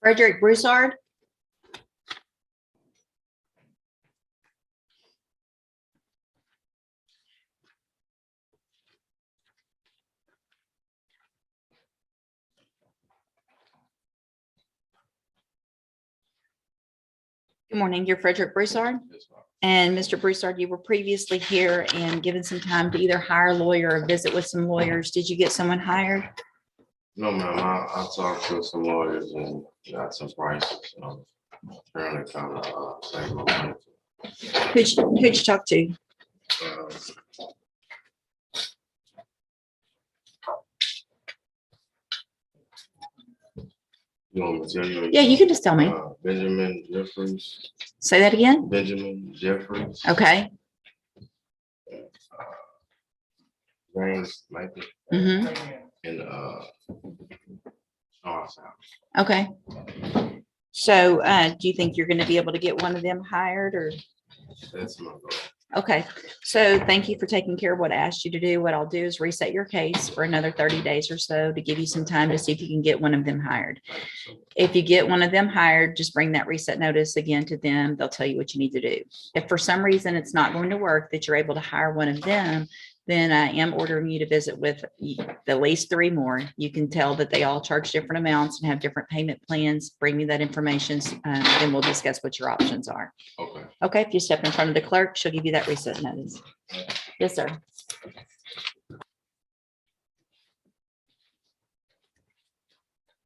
Frederick Broussard. Good morning, you're Frederick Broussard. And Mr. Broussard, you were previously here and given some time to either hire a lawyer or visit with some lawyers. Did you get someone hired? No, ma'am, I talked to some lawyers and got some prices. Apparently kind of saving my money. Who'd you talk to? You want me to tell you? Yeah, you can just tell me. Benjamin Jeffries. Say that again. Benjamin Jeffries. Okay. James Michael. Mm-hmm. And Charles House. Okay. So do you think you're going to be able to get one of them hired or? That's my goal. Okay, so thank you for taking care of what I asked you to do. What I'll do is reset your case for another 30 days or so to give you some time to see if you can get one of them hired. If you get one of them hired, just bring that reset notice again to them. They'll tell you what you need to do. If for some reason it's not going to work, that you're able to hire one of them, then I am ordering you to visit with at least 3 more. You can tell that they all charge different amounts and have different payment plans. Bring me that information, then we'll discuss what your options are. Okay. Okay, if you step in front of the clerk, she'll give you that reset notice. Yes, sir.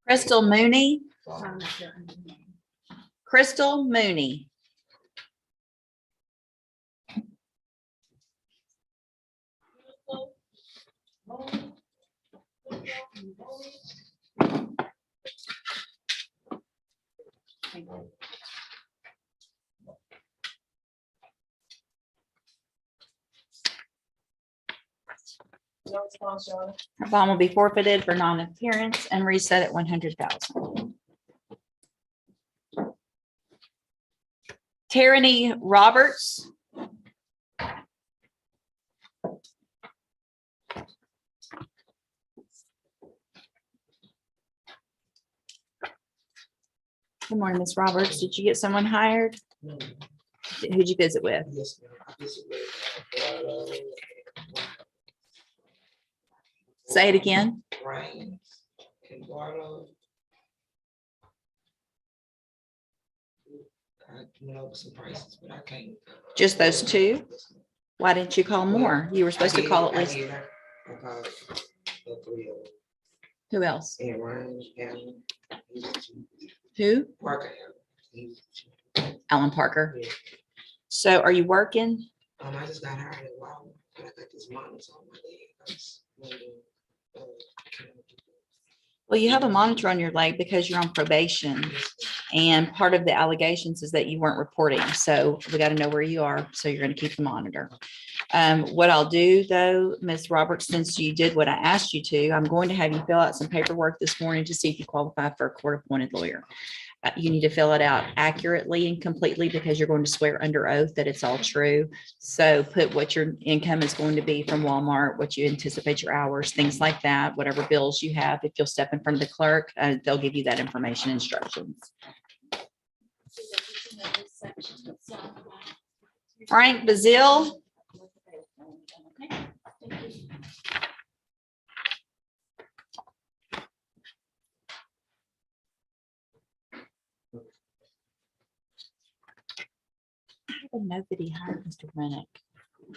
Crystal Mooney. Crystal Mooney. Her bond will be forfeited for non-appearance and reset at 100,000. Tyranny Roberts. Good morning, Ms. Roberts. Did you get someone hired? Who'd you visit with? Yes, ma'am. I visited Say it again. Brian and Eduardo. I went over some prices, but I can't. Just those 2? Why didn't you call more? You were supposed to call at least. I called the 3 of them. Who else? And Ryan and Who? Parker. Alan Parker. Yeah. So are you working? I just got hired a while, but I got this monitor on my leg. I was wondering, Well, you have a monitor on your leg because you're on probation. And part of the allegations is that you weren't reporting. So we got to know where you are. So you're going to keep the monitor. What I'll do though, Ms. Roberts, since you did what I asked you to, I'm going to have you fill out some paperwork this morning to see if you qualify for a court-appointed lawyer. You need to fill it out accurately and completely because you're going to swear under oath that it's all true. So put what your income is going to be from Walmart, what you anticipate your hours, things like that, whatever bills you have. If you'll step in front of the clerk, they'll give you that information instructions. Frank Bazile. I know that he hired Mr. Rennick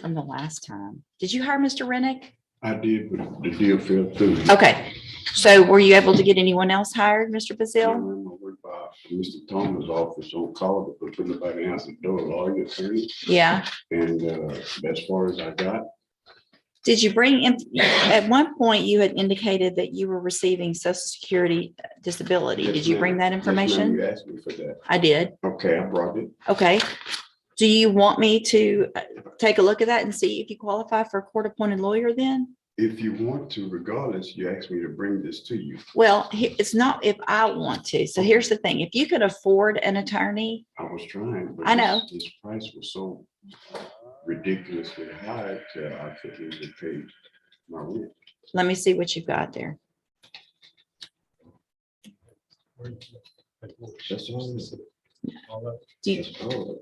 from the last time. Did you hire Mr. Rennick? I did, but the deal fell through. Okay, so were you able to get anyone else hired, Mr. Bazile? I worked by Mr. Thomas' office on call, but nobody answered the door, lawyer attorney. Yeah. And as far as I got, Did you bring in, at one point you had indicated that you were receiving Social Security disability. Yes, Did you bring that ma'am. Yes, ma'am. information? You asked me for that. I did. Okay, I brought it. Okay. Do you want me to take a look at that and see if you qualify for a court-appointed lawyer then? If you want to, regardless, you asked me to bring this to you. Well, it's not if I want to. So here's the thing. If you could afford an attorney, I was trying, but I know. This price was so ridiculously high that I couldn't even pay my rent. let me see what you've got there. That's all. It is. Do you, That's all.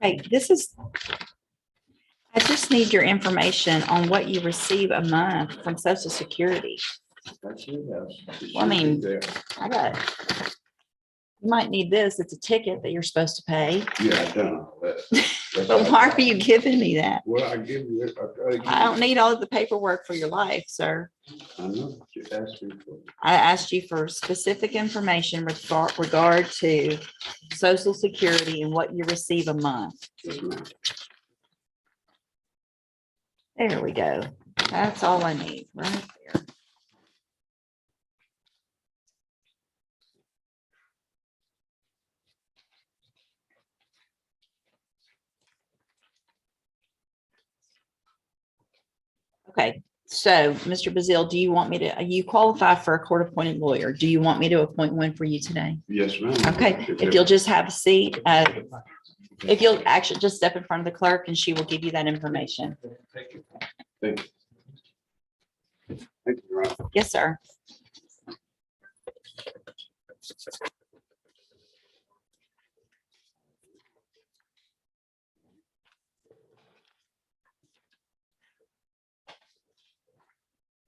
hey, I just need your information on what you receive a month from Social Security. That's it, yes. It Well, I should be mean- there. I got it. You might need this. It's a ticket that you're supposed to pay. Yeah, I done all that. That's But all. why are you giving me that? Well, I give you it. try to give I don't you- need all of the paperwork for your life, sir. I know, you asked me for. I asked you for specific information with regard to Social Security and what you receive a month. Yes, ma'am. There we go. That's all I need right there. Okay, so Mr. Bazil, do you want me to, you qualify for a court-appointed lawyer. Do you want me to appoint one for you today? Yes, ma'am. Okay, if you'll just have a seat, if you'll actually just step in front of the clerk and she will give you that information. Thank you. Thank you, Your Honor. Yes, sir.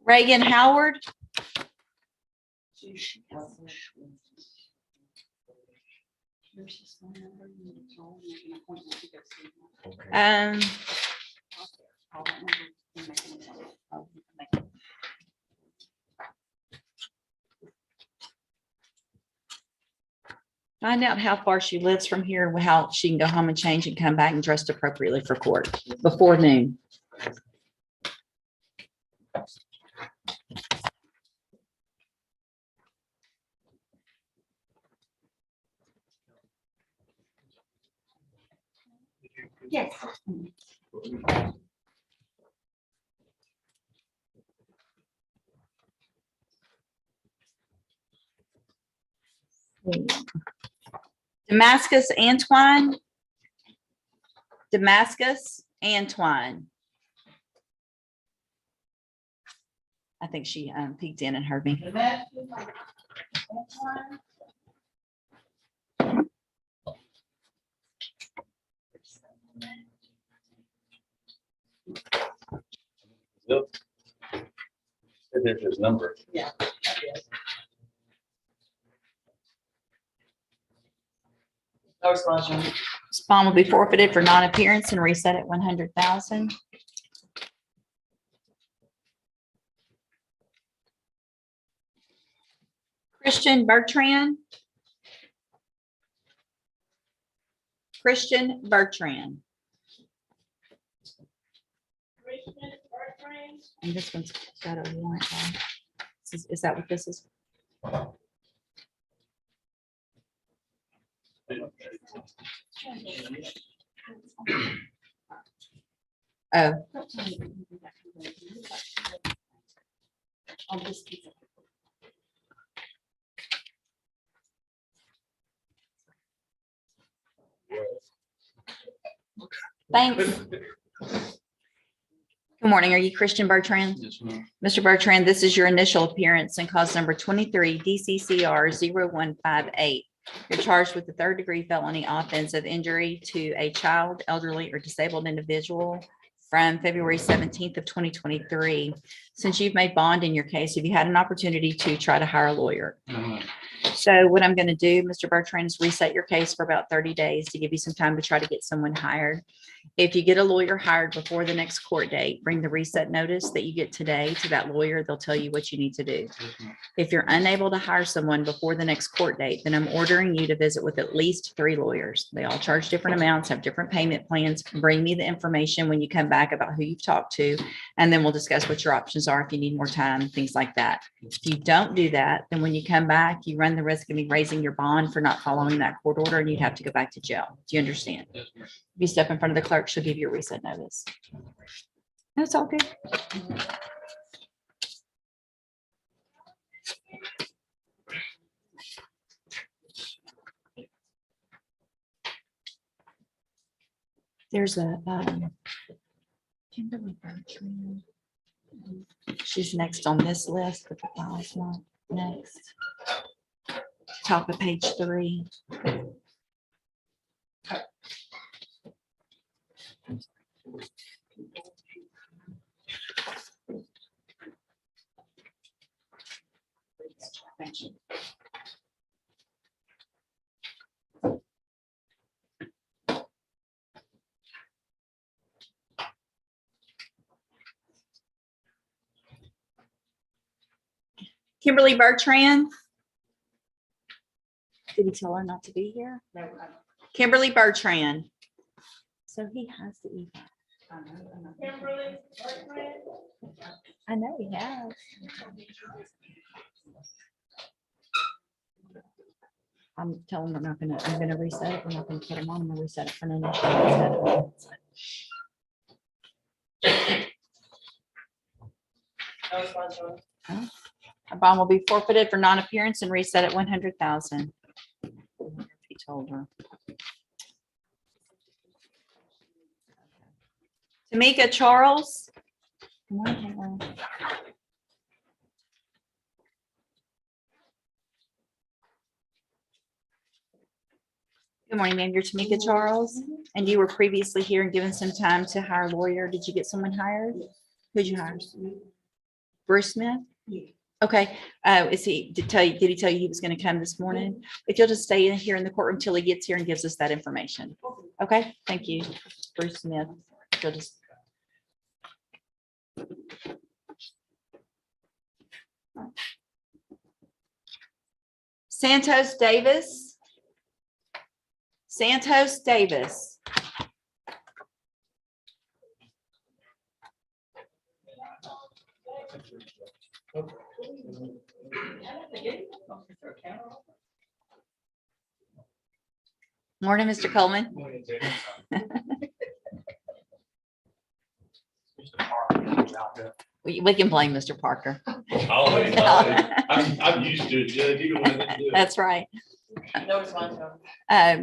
Reagan Howard. Um. Find out how far she lives from here, and how she can go home and change and come back and dressed appropriately for court before noon. Yes. Damascus Antoine. Damascus Antoine. I think she peeked in and heard me. There's his number. Yeah. This bond will be forfeited for non-appearance and reset at 100,000. Christian Bertrand. Christian Bertrand. And this one's got a warrant on. Is that what this is? Oh. Thanks. Good morning. Are you Christian Bertrand? Yes, ma'am. Mr. Bertrand, this is your initial appearance in cause number 23 DCCR 0158. You're charged with the third-degree felony offense of injury to a child, elderly, or disabled individual from February 17th of 2023. Since you've made bond in your case, have you had an opportunity to try to hire a lawyer? So what I'm going to do, Mr. Bertrand, is reset your case for about 30 days to give you some time to try to get someone hired. If you get a lawyer hired before the next court date, bring the reset notice that you get today to that lawyer. They'll tell you what you need to do. If you're unable to hire someone before the next court date, then I'm ordering you to visit with at least 3 lawyers. They all charge different amounts, have different payment plans. Bring me the information when you come back about who you've talked to, and then we'll discuss what your options are if you need more time, things like that. If you don't do that, then when you come back, you run the risk of me raising your bond for not following that court order, and you'd have to go back to jail. Do you understand? If you step in front of the clerk, she'll give you a reset notice. That's all good. There's a Kimberly Bertrand. She's next on this list, but the file's not next. Top of page 3. Kimberly Bertrand. Did he tell her not to be here? Kimberly Bertrand. So he has to eat. I know he has. I'm telling him I'm gonna reset it. We're not gonna put him on. I'm gonna reset it for an initial. A bond will be forfeited for non-appearance and reset at 100,000. He told her. Tamika Charles. Good morning, Caitlin. Good morning, ma'am. You're Tamika Charles, and you were previously here and given some time to hire a lawyer. Did you get someone hired? Who'd you hire? Bruce Smith? Okay. Did he tell you he was going to come this morning? If you'll just stay in here in the courtroom till he gets here and gives us that information. Okay, thank you. Bruce Smith. If you'll just. Santos Davis. Santos Davis. Morning, Mr. Coleman. We can blame Mr. Parker. I'm used to it, Judge. You don't want to do it. That's right.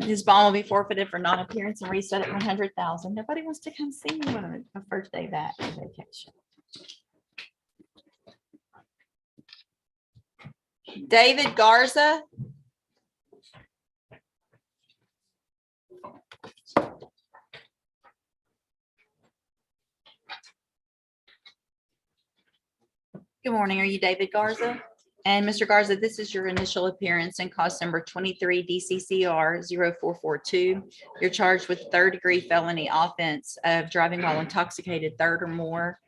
His bond will be forfeited for non-appearance and reset at 100,000. Nobody wants to come see me on a first day back from vacation. David Garza. Good morning. Are you David Garza? And Mr. Garza, this is your initial appearance and cause number 23 DCCR 0442. You're charged with 3rd-degree felony offense of driving while intoxicated, 3rd or more,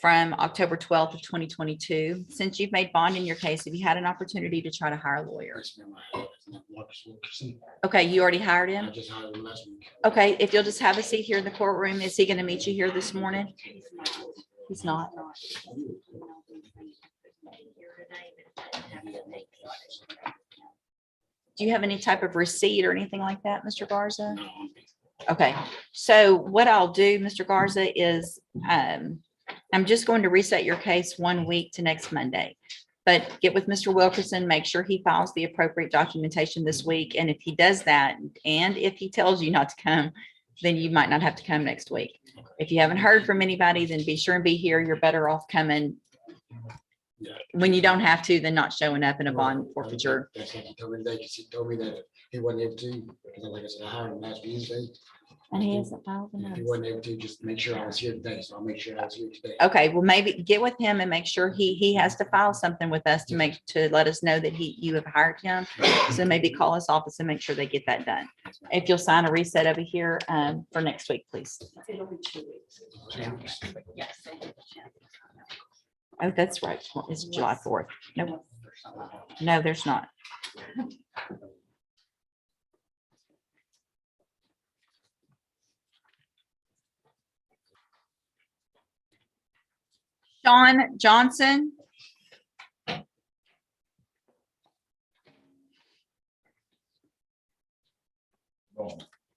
from October 12th of 2022. Since you've made bond in your case, have you had an opportunity to try to hire a lawyer? Okay, you already hired him? I just hired him last week. Okay, if you'll just have a seat here in the courtroom, is he going to meet you here this morning? He's not. Do you have any type of receipt or anything like that, Mr. Garza? Okay, so what I'll do, Mr. Garza, is I'm just going to reset your case 1 week to next Monday. But get with Mr. Wilkerson, make sure he files the appropriate documentation this week. And if he does that, and if he tells you not to come, then you might not have to come next week. If you haven't heard from anybody, then be sure and be here. You're better off coming when you don't have to than not showing up in a bond forfeiture. That's like he told me today, because he told me that he wasn't able to, because like I said, I hired him last Wednesday. And he hasn't filed the He notice. wasn't able to just make sure I was here today, so I'll make sure I was here today. Okay, well, maybe get with him and make sure he has to file something with us to let us know that you have hired him. So maybe call his office and make sure they get that done. If you'll sign a reset over here for next week, please. It'll be 2 weeks. Oh, that's right. It's July 4th. Nope. No, there's not. Sean Johnson.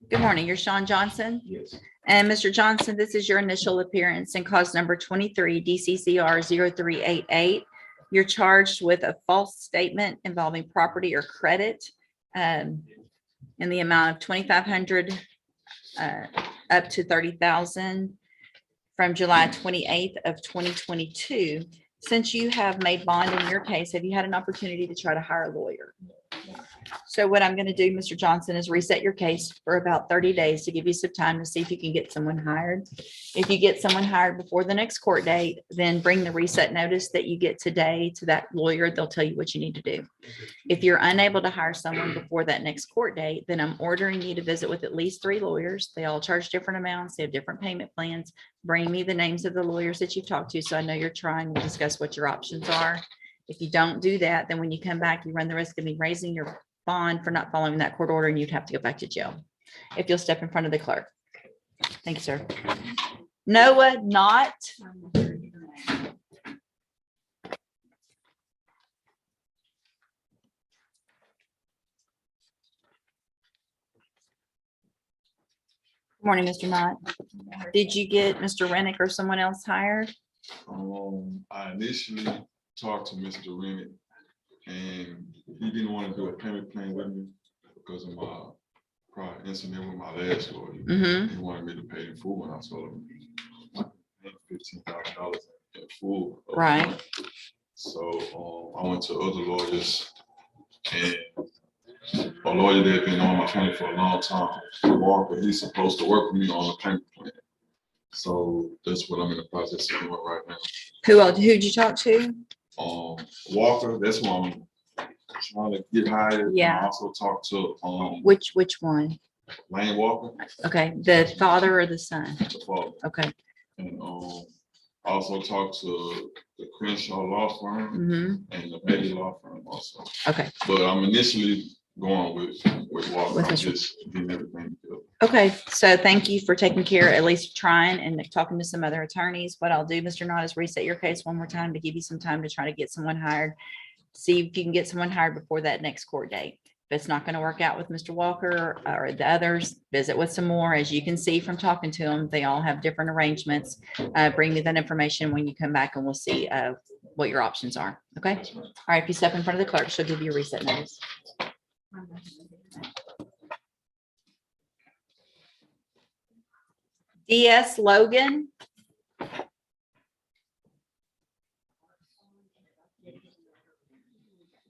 Good morning. You're Sean Johnson. Yes. And Mr. Johnson, this is your initial appearance in cause number 23 DCCR 0388. You're charged with a false statement involving property or credit in the amount of 2,500 up to 30,000 from July 28th of 2022. Since you have made bond in your case, have you had an opportunity to try to hire a lawyer? So what I'm going to do, Mr. Johnson, is reset your case for about 30 days to give you some time to see if you can get someone hired. If you get someone hired before the next court date, then bring the reset notice that you get today to that lawyer. They'll tell you what you need to do. If you're unable to hire someone before that next court date, then I'm ordering you to visit with at least 3 lawyers. They all charge different amounts. They have different payment plans. Bring me the names of the lawyers that you've talked to so I know you're trying to discuss what your options are. If you don't do that, then when you come back, you run the risk of me raising your bond for not following that court order and you'd have to go back to jail. If you'll step in front of the clerk. Thank you, sir. Noah, not. Morning, Mr. Knott. Did you get Mr. Rennick or someone else hired? I initially talked to Mr. Rennick and he didn't want to do a payment plan with me because of my prior incident with my last lawyer. Mm-hmm. He wanted me to pay in full when I told him $15,000 in full. Right. So I went to other lawyers and a lawyer that had been on my family for a long time, Walker, he's supposed to work with me on a payment plan. So that's what I'm in the process of doing right now. Who'd you talk to? Walker, that's who I'm trying to get hired. Yeah. I also talked to Which one? Lane Walker, Okay, the father or the son? the father, Okay. and I also talked to the Crenshaw Law Firm Mm-hmm. and the Bailey Law Firm also. Okay. But I'm initially going with Walker. With I'm Mr. just getting everything together. Okay, so thank you for taking care, at least trying and talking to some other attorneys. What I'll do, Mr. Knott, is reset your case one more time to give you some time to try to get someone hired. See if you can get someone hired before that next court date. If it's not going to work out with Mr. Walker or the others, visit with some more. As you can see from talking to them, they all have different arrangements. Bring me that information when you come back and we'll see what your options are. Okay. All right. If you step in front of the clerk, she'll give you a reset notice. DS Logan.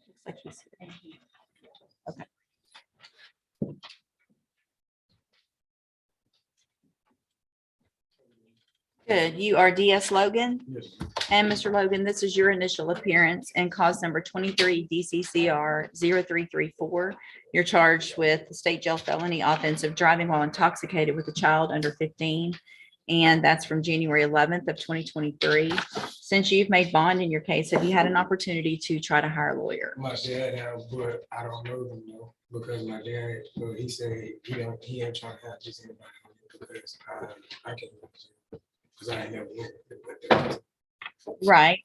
Looks like he's here. Okay. Good. You are DS Logan? Yes. And Mr. Logan, this is your initial appearance and cause number 23 DCCR 0334. You're charged with the state jail felony offense of driving while intoxicated with a child under 15. And that's from January 11th of 2023. Since you've made bond in your case, have you had an opportunity to try to hire a lawyer? My dad has, but I don't know them though, because my dad, he said he ain't trying to have just anybody on it because I can, because I ain't never looked. Right.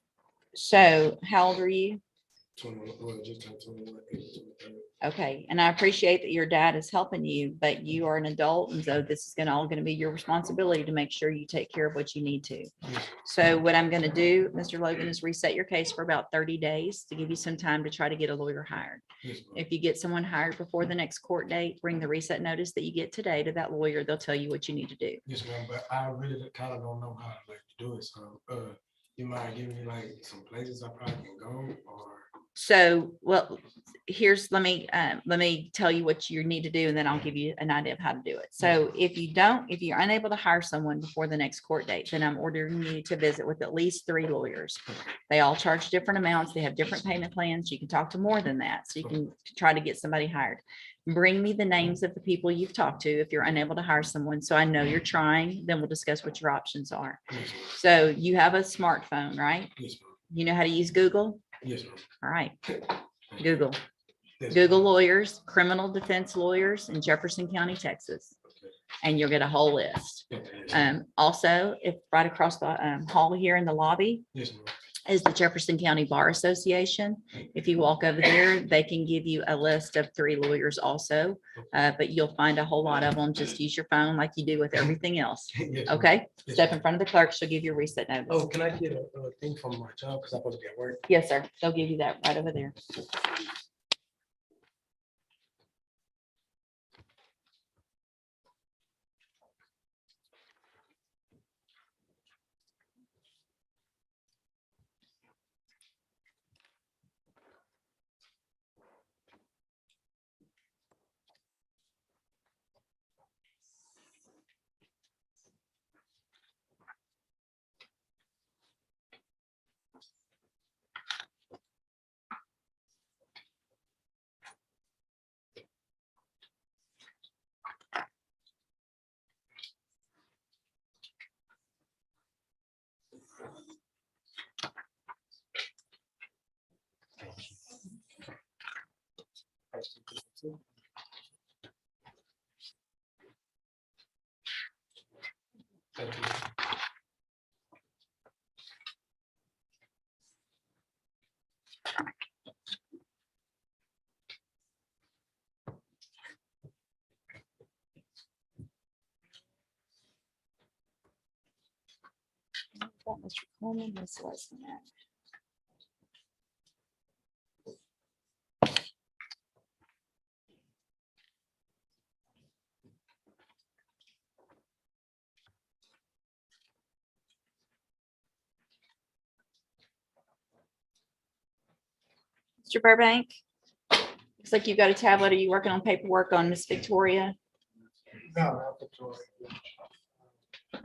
So how old are you? 21, well, just turned 21, 23. Okay. And I appreciate that your dad is helping you, but you are an adult. And so this is all going to be your responsibility to make sure you take care of what you need to. So what I'm going to do, Mr. Logan, is reset your case for about 30 days to give you some time to try to get a lawyer hired. Yes, ma'am. If you get someone hired before the next court date, bring the reset notice that you get today to that lawyer. They'll tell you what you need to do. Yes, ma'am, but I really kind of don't know how to do it. So you mind giving me like some places I probably can go or So, well, let me tell you what you need to do, and then I'll give you an idea of how to do it. So if you're unable to hire someone before the next court date, then I'm ordering you to visit with at least 3 lawyers. They all charge different amounts. They have different payment plans. You can talk to more than that. So you can try to get somebody hired. Bring me the names of the people you've talked to if you're unable to hire someone. So I know you're trying, then we'll discuss what your options are. Yes, ma'am. So you have a smartphone, right? Yes, ma'am. You know how to use Google? Yes, ma'am. All right. Google. Yes, Google ma'am. lawyers, criminal defense lawyers in Jefferson County, Texas, and you'll get a whole list. Okay, yes, ma'am. Also, if right across the hall here in the lobby Yes, ma'am. is the Jefferson County Bar Association. If you walk over there, they can give you a list of 3 lawyers also, but you'll find a whole lot of them. Just use your phone like you do with everything else. Yes, ma'am. Okay, Yes, step ma'am. in front of the clerk. She'll give you a reset notice. Oh, can I get a thing from my job? Because I'm supposed to be at work. Yes, sir. They'll give you that right over there. Thank you. Mr. Coleman, Ms. Lesniak. Mr. Burbank? Looks like you've got a tablet. Are you working on paperwork on Miss Victoria? No, not Victoria.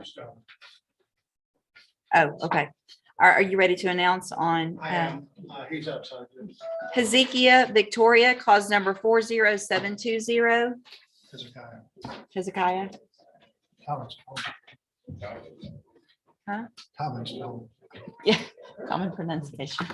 So, Oh, okay. Are you ready to announce on I am, he's outside. Hezekiah Victoria, cause number 40720? Hezekiah? Huh? Yeah, common pronunciation.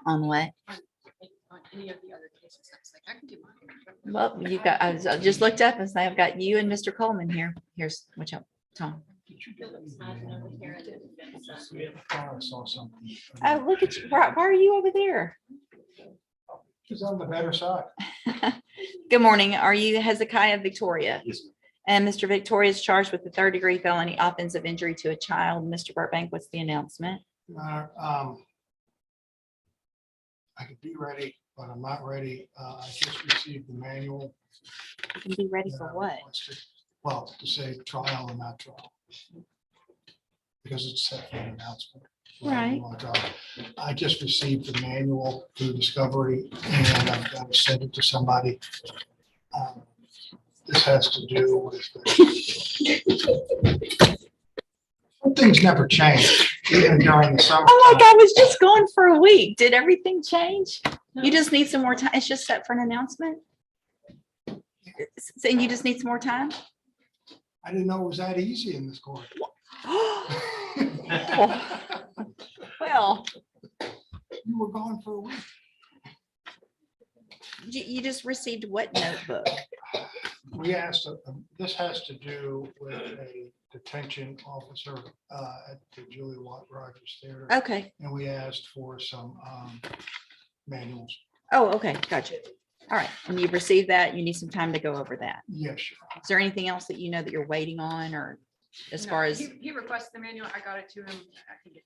On what? On any of the other cases, I was like, I can do mine. Well, you've got, I just looked up and say, I've got you and Mr. Coleman here. Here's, watch out, Tom. I saw something. Oh, look at you. Why are you over there? He's on the better side. Good morning. Are you Hezekiah Victoria? Yes, And Mr. Victoria is charged with the 3rd-degree felony offensive injury to a child. Mr. Burbank, what's the announcement? I could be ready, but I'm not ready. I just received the manual. You can be ready that for I what? requested. Well, to say trial and not trial. Because it's set for an announcement. Right. I just received the manual through Discovery and I've got to send it to somebody. This has to do with. Some things never change, even during the summer. Oh, like I was just gone for a week. Did everything change? You just need some more time. It's just set for an announcement. So you just need some more time? I didn't know it was that easy in this court. Well, You were gone for a week. you just received what notebook? We asked, this has to do with a detention officer at the Julia Watt Rogers Theater. Okay. And we asked for some manuals. Oh, okay. Gotcha. All right. When you've received that, you need some time to go over that. Yes, sure. Is there anything else that you know that you're waiting on or as No, far as, He requested the manual, I got it to him. I can get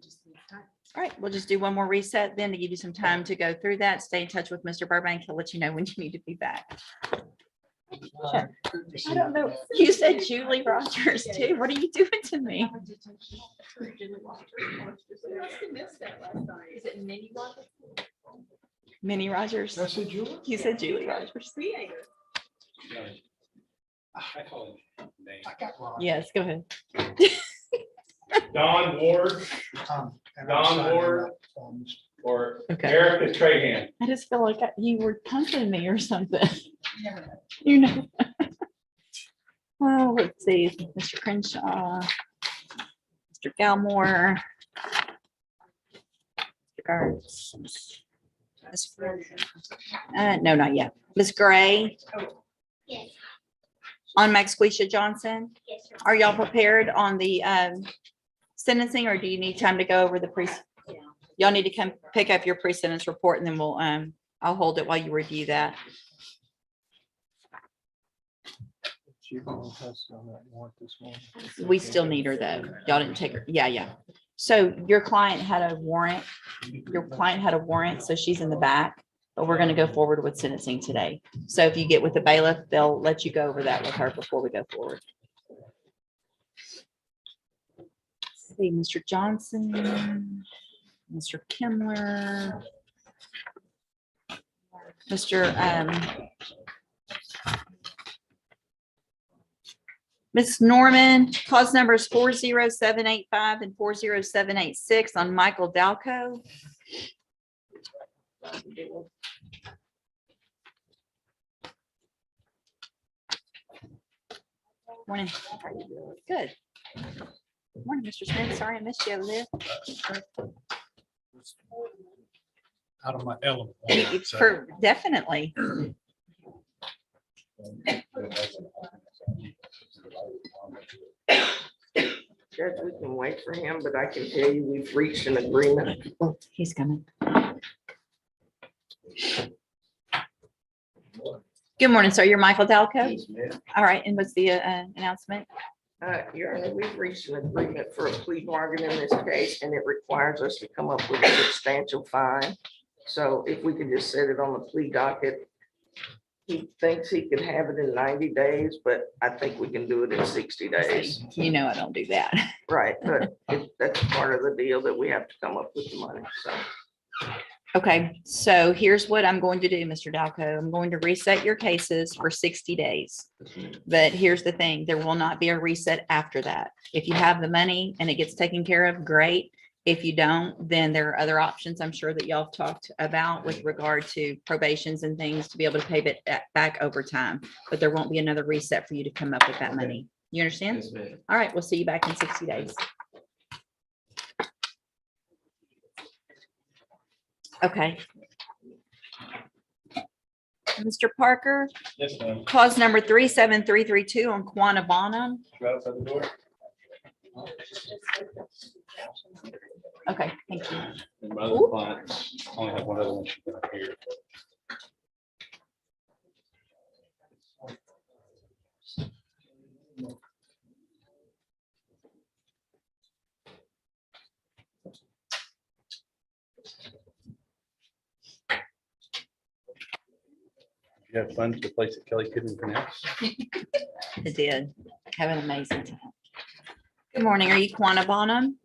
just needs time. All right, we'll just do one more reset then to give you some time to go through that. Stay in touch with Mr. Burbank. He'll let you know when you need to be back. I don't know. You said Julie Rogers too. What are you doing to me? Is it Minnie Rogers? Minnie Rogers. That's it, Julie? You said Julie Rogers. I call it name. I got wrong. Yes, go ahead. Don Ward And Don I'm signing Ward. up on this. or Okay. Erica Trahan. I just feel like you were punching me or something. You know. Well, let's see, Mr. Crenshaw, Mr. Galmore. Mr. Gartz, Ms. No, not yet. Ms. Gray. Yes. On Maxquisha Johnson. Yes, sir. Are y'all prepared on the sentencing, or do you need time to go over the y'all need to come pick up your pre-sentence report, and then we'll I'll hold it while you review that. She gonna test on that warrant this morning. We still need her though. Y'all didn't take her. Yeah, yeah. So your client had a warrant. Your client had a warrant, so she's in the back, but we're gonna go forward with sentencing today. So if you get with the bailiff, they'll let you go over that with her before we go forward. Let's see, Mr. Johnson, Mr. Kimler, Mr. Ms. Norman, cause numbers 40785 and 40786 on Michael Dalco. Morning. How are you doing? Good. Morning, Mr. Smith. Sorry I missed you over there. Out of my element. Definitely. Judge, we can wait for him, but I can tell you we've reached an agreement. He's coming. Good morning, sir. You're Michael Dalco? All right, and what's the announcement? Your Honor, we've reached an agreement for a plea bargain in this case, and it requires us to come up with a substantial fine. So if we could just set it on the plea docket. He thinks he could have it in 90 days, but I think we can do it in 60 days. You know I don't do that. Right, but that's part of the deal that we have to come up with the money, so. Okay, so here's what I'm going to do, Mr. Dalco. I'm going to reset your cases for 60 days. But here's the thing, there will not be a reset after that. If you have the money and it gets taken care of, great. If you don't, then there are other options I'm sure that y'all have talked about with regard to probations and things to be able to pay it back over time. But there won't be another reset for you to come up with that money. You understand? Yes, ma'am. All right, we'll see you back in 60 days. Okay. Mr. Parker, Yes, ma'am. cause number 37332 on Quanah Bonham. Right outside the door. Okay, thank you. And my other clients only have one other one she's gonna hear. You have fun to the place that Kelly couldn't pronounce. It did. Have an amazing time. Good morning. Are you Quanah Bonham?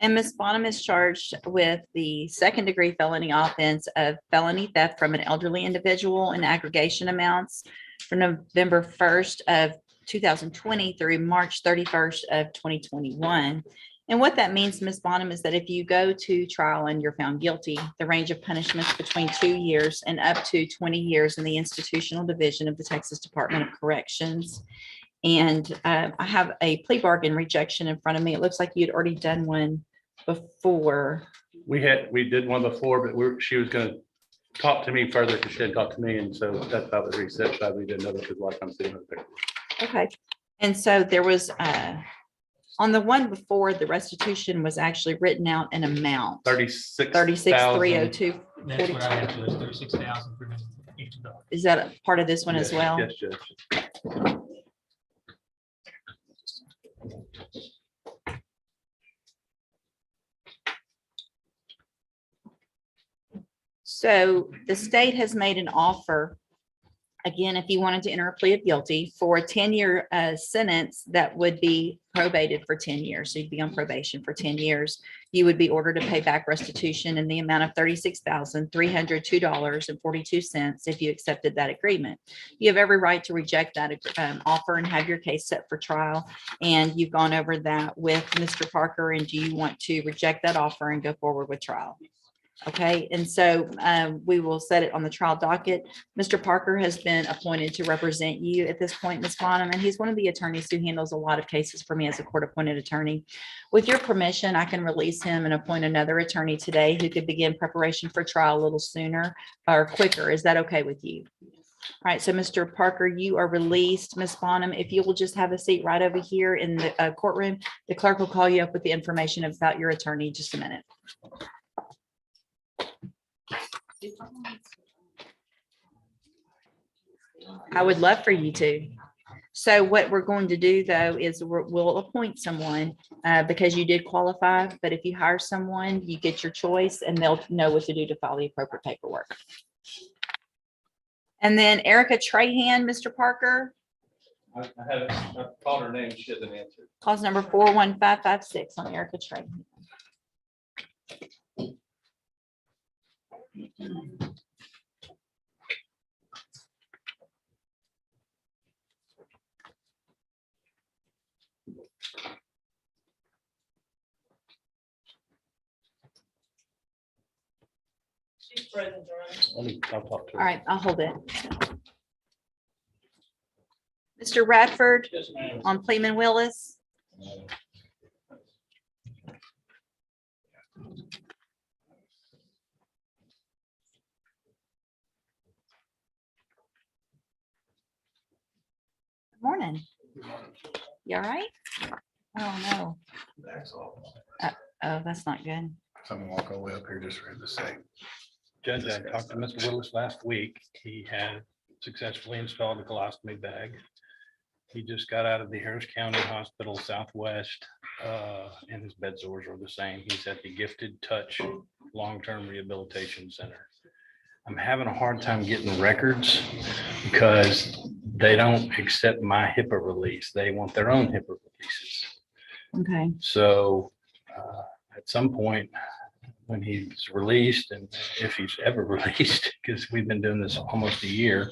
And Ms. Bonham is charged with the second-degree felony offense of felony theft from an elderly individual in aggregation amounts from November 1st of 2020 through March 31st of 2021. And what that means, Ms. Bonham, is that if you go to trial and you're found guilty, the range of punishments between 2 years and up to 20 years in the institutional division of the Texas Department of Corrections. And I have a plea bargain rejection in front of me. It looks like you'd already done one before. We did one before, but she was gonna talk to me further because she hadn't talked to me, and so that's how the reset, so we did another because a lot of times they don't pick. Okay. And so there was, on the one before, the restitution was actually written out in amount. 36,302. That's what I have to, is 36,382 dollars. Is that a part of this one as well? Yes, Judge. So the state has made an offer. Again, if you wanted to enter a plea of guilty for a 10-year sentence that would be probated for 10 years, so you'd be on probation for 10 years, you would be ordered to pay back restitution in the amount of $36,302.42 if you accepted that agreement. You have every right to reject that offer and have your case set for trial. And you've gone over that with Mr. Parker. And do you want to reject that offer and go forward with trial? Okay, and so we will set it on the trial docket. Mr. Parker has been appointed to represent you at this point, Ms. Bonham, and he's one of the attorneys who handles a lot of cases for me as a court-appointed attorney. With your permission, I can release him and appoint another attorney today who could begin preparation for trial a little sooner or quicker. Is that okay with you? All right, so Mr. Parker, you are released. Ms. Bonham, if you will just have a seat right over here in the courtroom, the clerk will call you up with the information about your attorney in just a minute. I would love for you to. So what we're going to do though is we'll appoint someone because you did qualify. But if you hire someone, you get your choice and they'll know what to do to file the appropriate paperwork. And then Erica Trahan, Mr. Parker. I called her name, she hasn't answered. Cause number 41556 on Erica Trahan. I'll talk to her. All right, I'll hold it. Mr. Radford Yes, ma'am. on Pleeman Willis. Good morning. You all right? Oh, no. Oh, that's not good. Someone walk all the way up here just for the sake. Judge, I talked to Mr. Willis last week. He had successfully installed a colostomy bag. He just got out of the Harris County Hospital Southwest, and his bed sores are the same. He's at the Gifted Touch Long-Term Rehabilitation Center. I'm having a hard time getting records because they don't accept my HIPAA release. They want their own HIPAA releases. Okay. So at some point when he's released, and if he's ever released, because we've been doing this almost a year,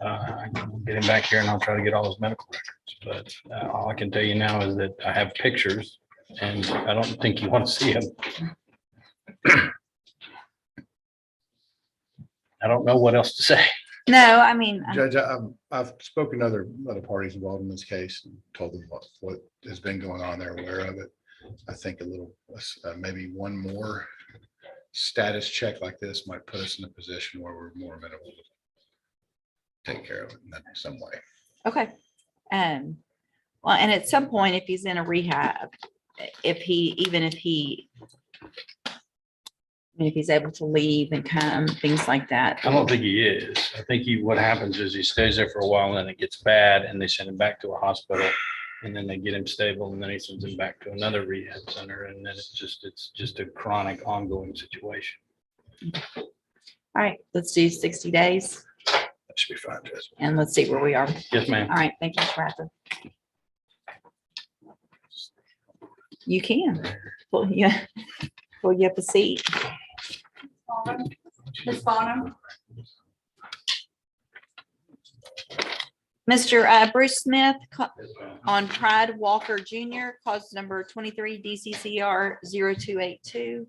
I'll get him back here and I'll try to get all his medical records. But all I can tell you now is that I have pictures and I don't think you want to see them. I don't know what else to say. No, I mean, Judge, I've spoken to other parties involved in this case and told them what has been going on. They're aware of it. I think a little, maybe one more status check like this might put us in a position where we're more amenable to take care of it in some way. okay. Well, and at some point, if he's in a rehab, if he's able to leave and come, things like that. I don't think he is. I think what happens is he stays there for a while and then it gets bad and they send him back to a hospital and then they get him stable and then he sends him back to another rehab center. And then it's just a chronic ongoing situation. All right, let's do 60 days That should be fine, Judge. and let's see where we are. Yes, ma'am. All right, thank you, Mr. Radford. You can pull you up a seat. Ms. Bonham. Mr. Bruce Smith on Pride Walker Jr., cause number 23 DCCR 0282.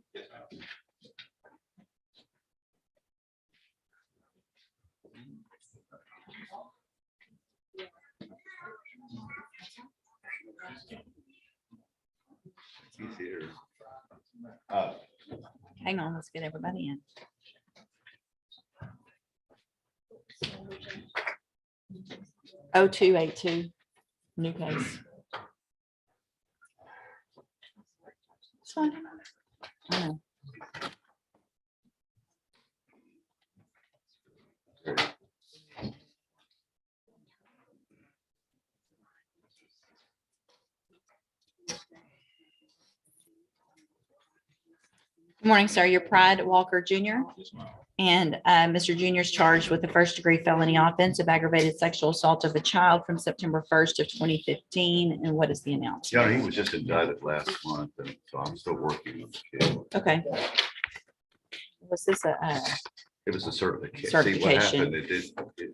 He's here. Hang on, let's get everybody in. Oh, 0282, new case. It's fine. I know. Good morning, sir. Your Pride Walker Jr. Yes, ma'am. And Mr. Junior is charged with the first-degree felony offense of aggravated sexual assault of a child from September 1st of 2015. And what is the announcement? Yeah, he was just indicted last month, and so I'm still working with the kid. Okay. Was this a, It was a certification. See, what Certification. happened,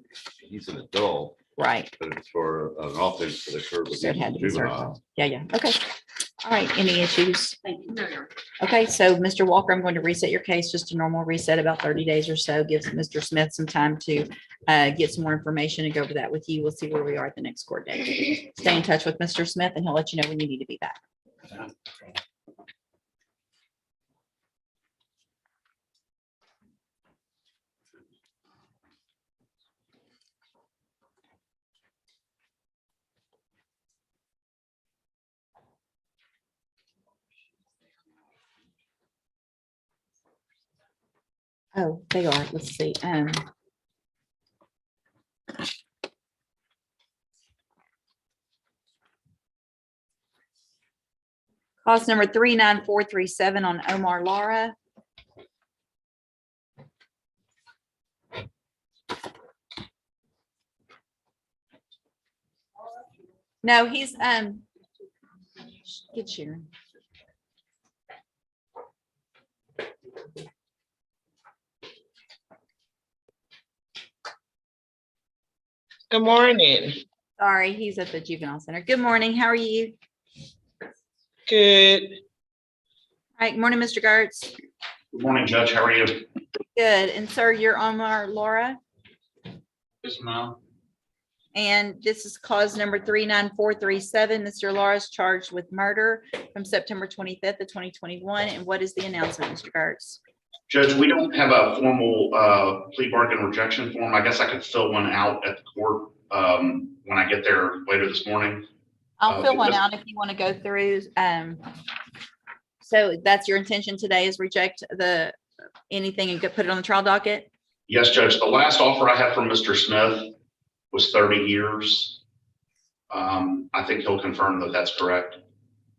he's an adult, right? but it's for an offense that occurred with So it had to be certified. juvenile. Yeah, yeah. Okay. All right. Any issues? Thank you. No, you're- Okay, so Mr. Walker, I'm going to reset your case, just a normal reset, about 30 days or so. Gives Mr. Smith some time to get some more information and go over that with you. We'll see where we are at the next court date. Stay in touch with Mr. Smith and he'll let you know when you need to be back. Oh, they are. Let's see. Cause number 39437 on Omar Lara. No, he's get Sharon. Good morning. Sorry, he's at the juvenile center. Good morning. How are you? Good. All right. Morning, Mr. Gertz. Good morning, Judge. How are you? Good. And sir, you're Omar Laura. Yes, ma'am. And this is cause number 39437. Mr. Laura's charged with murder from September 25th of 2021. And what is the announcement, Mr. Gertz? Judge, we don't have a formal plea bargain rejection form. I guess I could fill one out at the court when I get there later this morning. I'll fill one out if you want to go through. So that's your intention today, is reject anything and put it on the trial docket? Yes, Judge. The last offer I had from Mr. Smith was 30 years. I think he'll confirm that that's correct.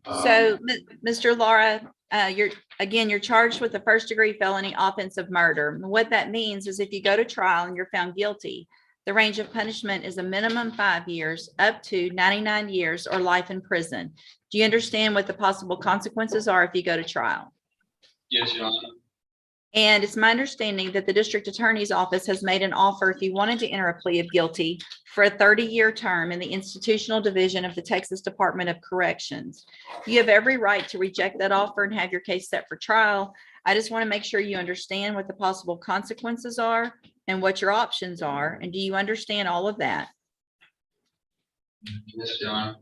So, Mr. Laura, you're charged with a first-degree felony offense of murder. What that means is if you go to trial and you're found guilty, the range of punishment is a minimum 5 years up to 99 years or life in prison. Do you understand what the possible consequences are if you go to trial? Yes, Your Honor. And it's my understanding that the district attorney's office has made an offer, if you wanted to enter a plea of guilty, for a 30-year term in the institutional division of the Texas Department of Corrections. You have every right to reject that offer and have your case set for trial. I just want to make sure you understand what the possible consequences are and what your options are. And do you understand all of that? Yes, Your Honor.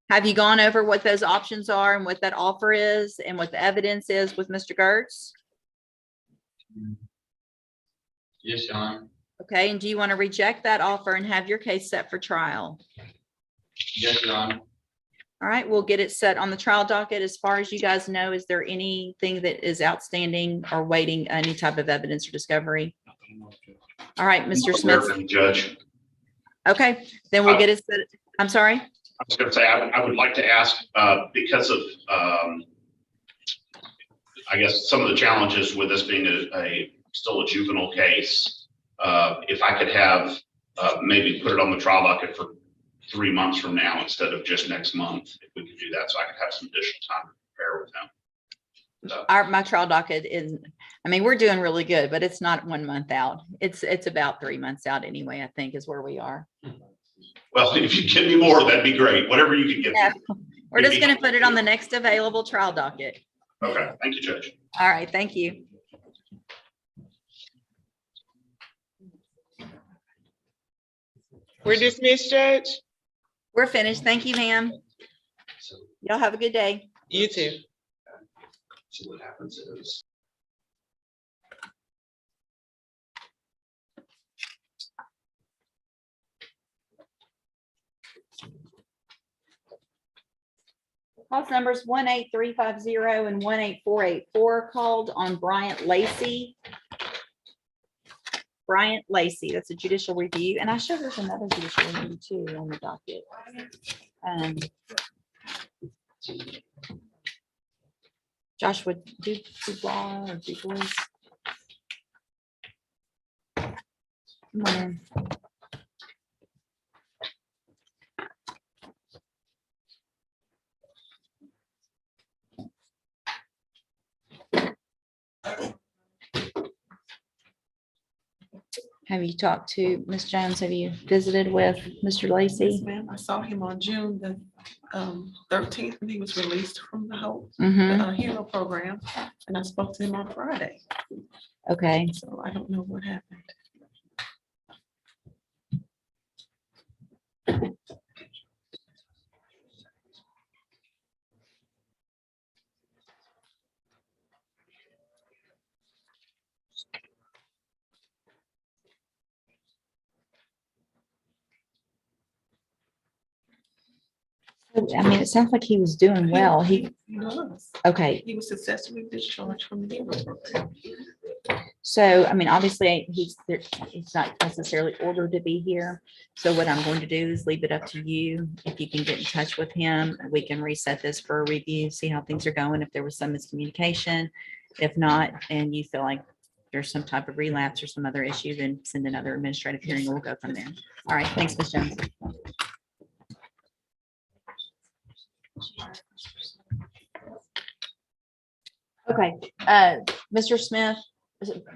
Have you gone over what those options are and what that offer is and what the evidence is with Mr. Gertz? Yes, Your Honor. Okay, and do you want to reject that offer and have your case set for trial? Yes, Your Honor. All right, we'll get it set on the trial docket. As far as you guys know, is there anything that is outstanding or waiting, any type of evidence or discovery? All right, Mr. Smith. Judge. Okay, then we'll get it set. I'm sorry. I was going to say, I would like to ask, because of, I guess, some of the challenges with this being still a juvenile case, if I could have maybe put it on the trial docket for 3 months from now instead of just next month, if we could do that, so I could have some additional time to prepare with them. My trial docket is, I mean, we're doing really good, but it's not 1 month out. It's about 3 months out anyway, I think is where we are. Well, if you give me more, that'd be great. Whatever you can give me. Yeah. We're just going to put it on the next available trial docket. Okay, thank you, Judge. All right, thank you. We're dismissed, Judge. We're finished. Thank you, ma'am. Y'all have a good day. You too. See what happens is. Cause numbers 18350 and 18484 called on Bryant Lacey. Bryant Lacey, that's a judicial review. And I show there's another judicial review too on the docket. Joshua Dubois or Dubois. Come on in. Have you talked to Ms. Jones? Have you visited with Mr. Yes, Lacy? ma'am. I saw him on June the 13th when he was released from the Hope Mm-hmm. Hero program, and I spoke to him on Friday. Okay. So I don't know what happened. I mean, it sounds like he was doing well. He was. Okay. He was successfully discharged from the Hero program. So, I mean, obviously, he's not necessarily ordered to be here. So what I'm going to do is leave it up to you. If you can get in touch with him, we can reset this for a review, see how things are going, if there was some miscommunication. If not, and you feel like there's some type of relapse or some other issue, then send another administrative hearing and we'll go from there. All right, thanks, Ms. Jones. Okay, Mr. Smith,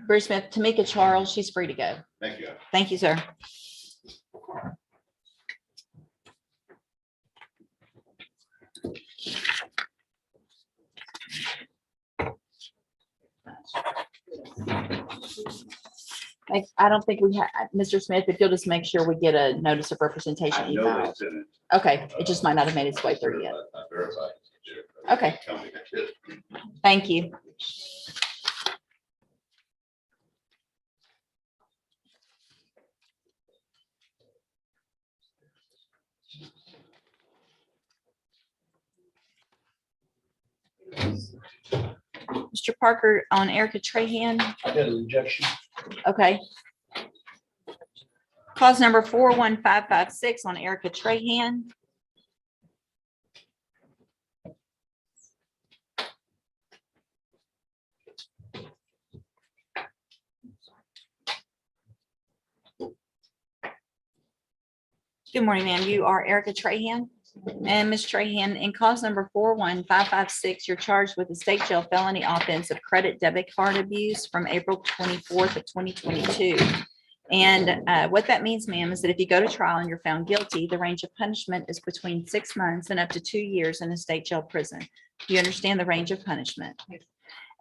Bruce Smith, Tamika Charles, she's free to go. Thank you. Thank you, sir. I don't think we have, Mr. Smith, if you'll just make sure we get a notice of representation I know email. it's in Okay, it just might not have made its way it. through yet. I verified. Okay. Thank you. Mr. Parker, on Erica Trahan. I got a rejection. Okay. Cause number 41556 on Erica Trahan. Good morning, ma'am. You are Erica Trahan. And Ms. Trahan, in cause number 41556, you're charged with a state jail felony offense of credit debit card abuse from April 24th of 2022. And what that means, ma'am, is that if you go to trial and you're found guilty, the range of punishment is between 6 months and up to 2 years in a state jail prison. Do you understand the range of punishment?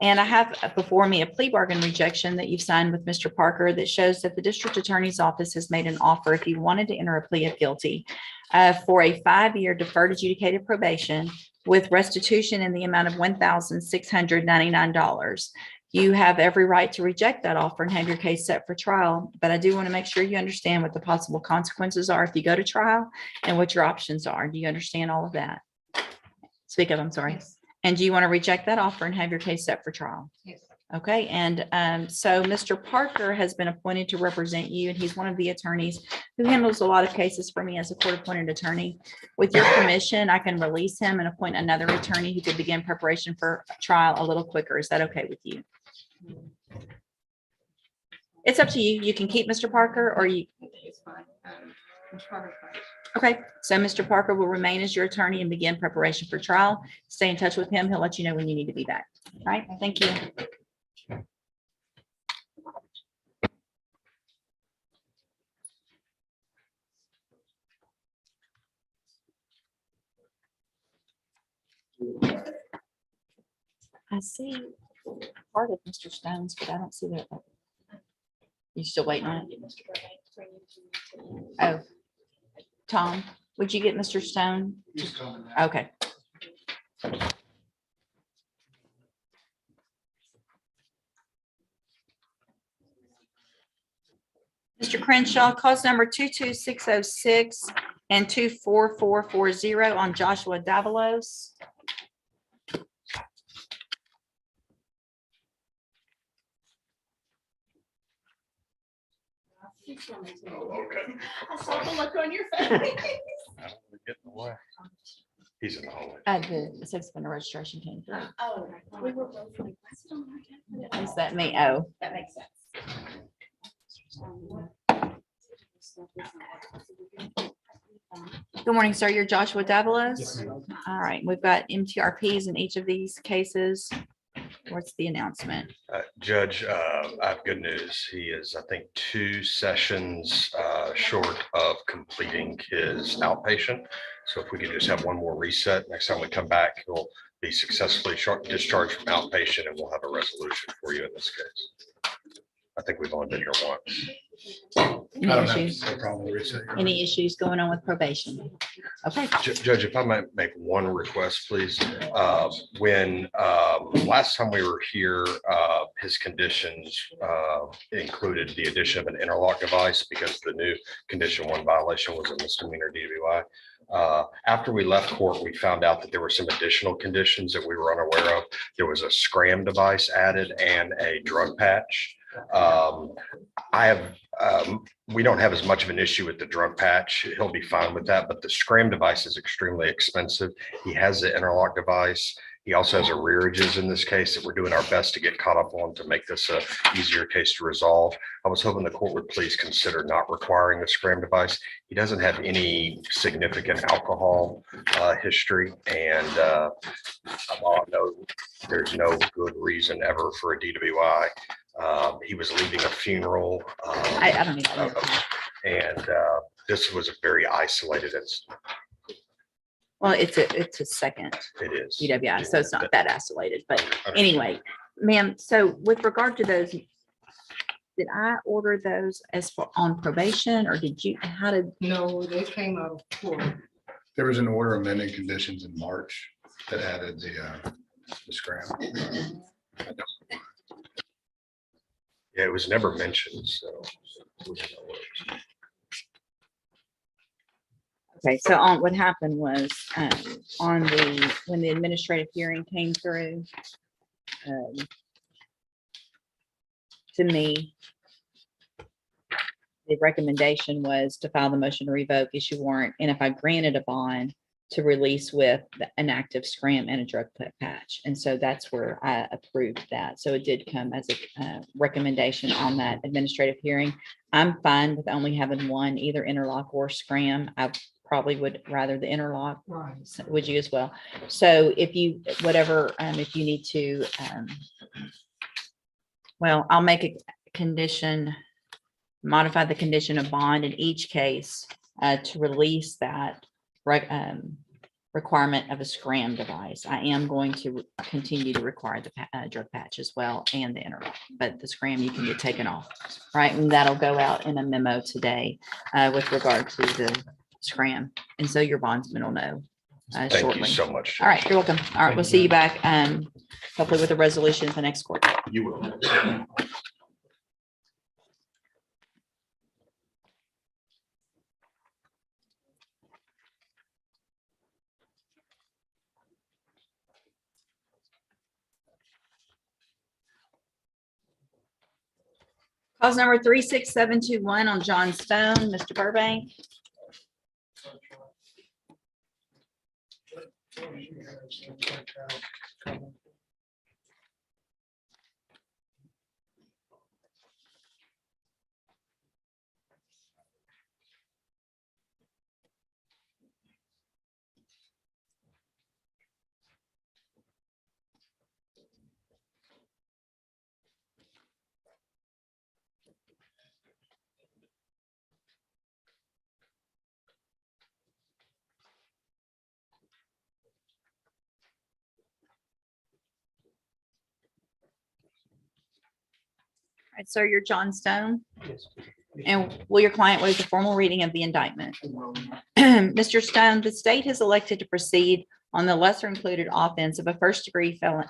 And I have before me a plea bargain rejection that you've signed with Mr. Parker that shows that the district attorney's office has made an offer if you wanted to enter a plea of guilty for a 5-year deferred adjudicated probation with restitution in the amount of $1,699. You have every right to reject that offer and have your case set for trial. But I do want to make sure you understand what the possible consequences are if you go to trial and what your options are. Do you understand all of that? Speak up, I'm sorry. Yes. And do you want to reject that offer and have your case set for trial? Yes. Okay, and so Mr. Parker has been appointed to represent you, and he's one of the attorneys who handles a lot of cases for me as a court-appointed attorney. With your permission, I can release him and appoint another attorney who could begin preparation for trial a little quicker. Is that okay with you? It's up to you. You can keep Mr. Parker or you. It's fine. Mr. Parker's fine. Okay, so Mr. Parker will remain as your attorney and begin preparation for trial. Stay in touch with him. He'll let you know when you need to be back. All right, thank you. I see part of Mr. Stone's, but I don't see that. You still waiting on it? Oh, Tom, would you get Mr. Stone? He's coming. Okay. Mr. Crenshaw, cause number 22606 and 24440 on Joshua Davalos. I saw the look on your face. Get in the way. He's in the hallway. The sex offender registration came through. Oh, we were both like, what's going on? Is that me? Oh, That makes sense. Good morning, sir. You're Joshua Davalos. All right, we've got MTRPs in each of these cases. What's the announcement? Judge, I have good news. He is, I think, 2 sessions short of completing his outpatient. So if we could just have one more reset, next time we come back, he'll be successfully discharged from outpatient and we'll have a resolution for you in this case. I think we've only been here once. Any I don't have issues? no problem with reset. Any issues going on with probation? Okay, Judge, if I might make one request, please. When last time we were here, his conditions included the addition of an interlock device because the new condition 1 violation was a misdemeanor DWI. After we left court, we found out that there were some additional conditions that we were unaware of. There was a scram device added and a drug patch. We don't have as much of an issue with the drug patch. He'll be fine with that, but the scram device is extremely expensive. He has the interlock device. He also has arrearages in this case that we're doing our best to get caught up on to make this a easier case to resolve. I was hoping the court would please consider not requiring the scram device. He doesn't have any significant alcohol history, and while I know there's no good reason ever for a DWI. He was leaving a funeral. I don't need that. And this was a very isolated incident. Well, it's a second It is. DWI, so it's not that isolated, but anyway, ma'am, so with regard to those, did I order those as for on probation or did you, how did? No, they came out of court. There was an order amending conditions in March that added the scram. Yeah, it was never mentioned, so. we don't know what it is. Okay, so on, what happened was, when the administrative hearing came through, to me, the recommendation was to file the motion to revoke, issue warrant, and if I granted a bond, to release with an active scram and a drug patch. And so that's where I approved that. So it did come as a recommendation on that administrative hearing. I'm fine with only having one, either interlock or scram. I probably would rather the interlock. Right. So would you as well? So if you, whatever, if you need to, well, I'll make a condition, modify the condition of bond in each case to release that requirement of a scram device. I am going to continue to require the drug patch as well and the interlock, but the scram you can get taken off, right? And that'll go out in a memo today with regard to the scram. And so your bondsman will know shortly. Thank you so much. All right, you're welcome. All right, we'll see you back hopefully with a resolution at the next court. You will. Cause number 36721 on John Stone, Mr. Burbank. All right, sir, you're John Stone. And will your client waive the formal reading of the indictment? Mr. Stone, the state has elected to proceed on the lesser included offense of a first-degree felon.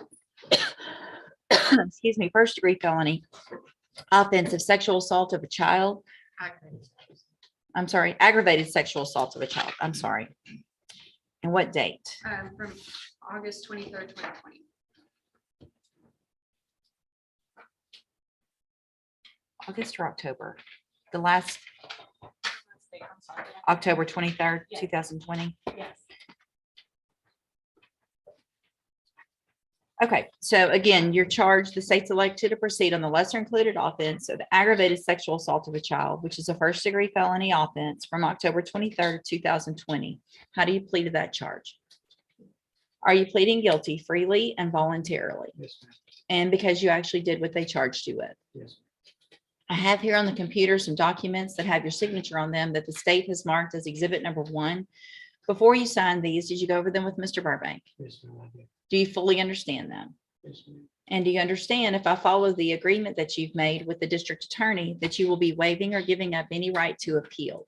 Excuse me, first-degree felony offense of sexual assault of a child. I'm sorry, aggravated sexual assault of a child. I'm sorry. And what date? From August 23rd, 2020. August or October? The last I'm sorry. October 23rd, Yes. 2020. Yes. Okay, so again, you're charged, the state's elected to proceed on the lesser included offense of aggravated sexual assault of a child, which is a first degree felony offense from October 23rd, 2020. How do you plead to that charge? Are you pleading guilty freely and voluntarily? Yes, ma'am. And because you actually did what they charged you with? Yes. I have here on the computer some documents that have your signature on them that the state has marked as exhibit number 1. Before you signed these, did you go over them with Mr. Burbank? Yes, ma'am. I did. Do you fully understand them? Yes, ma'am. And do you understand if I follow the agreement that you've made with the district attorney that you will be waiving or giving up any right to appeal?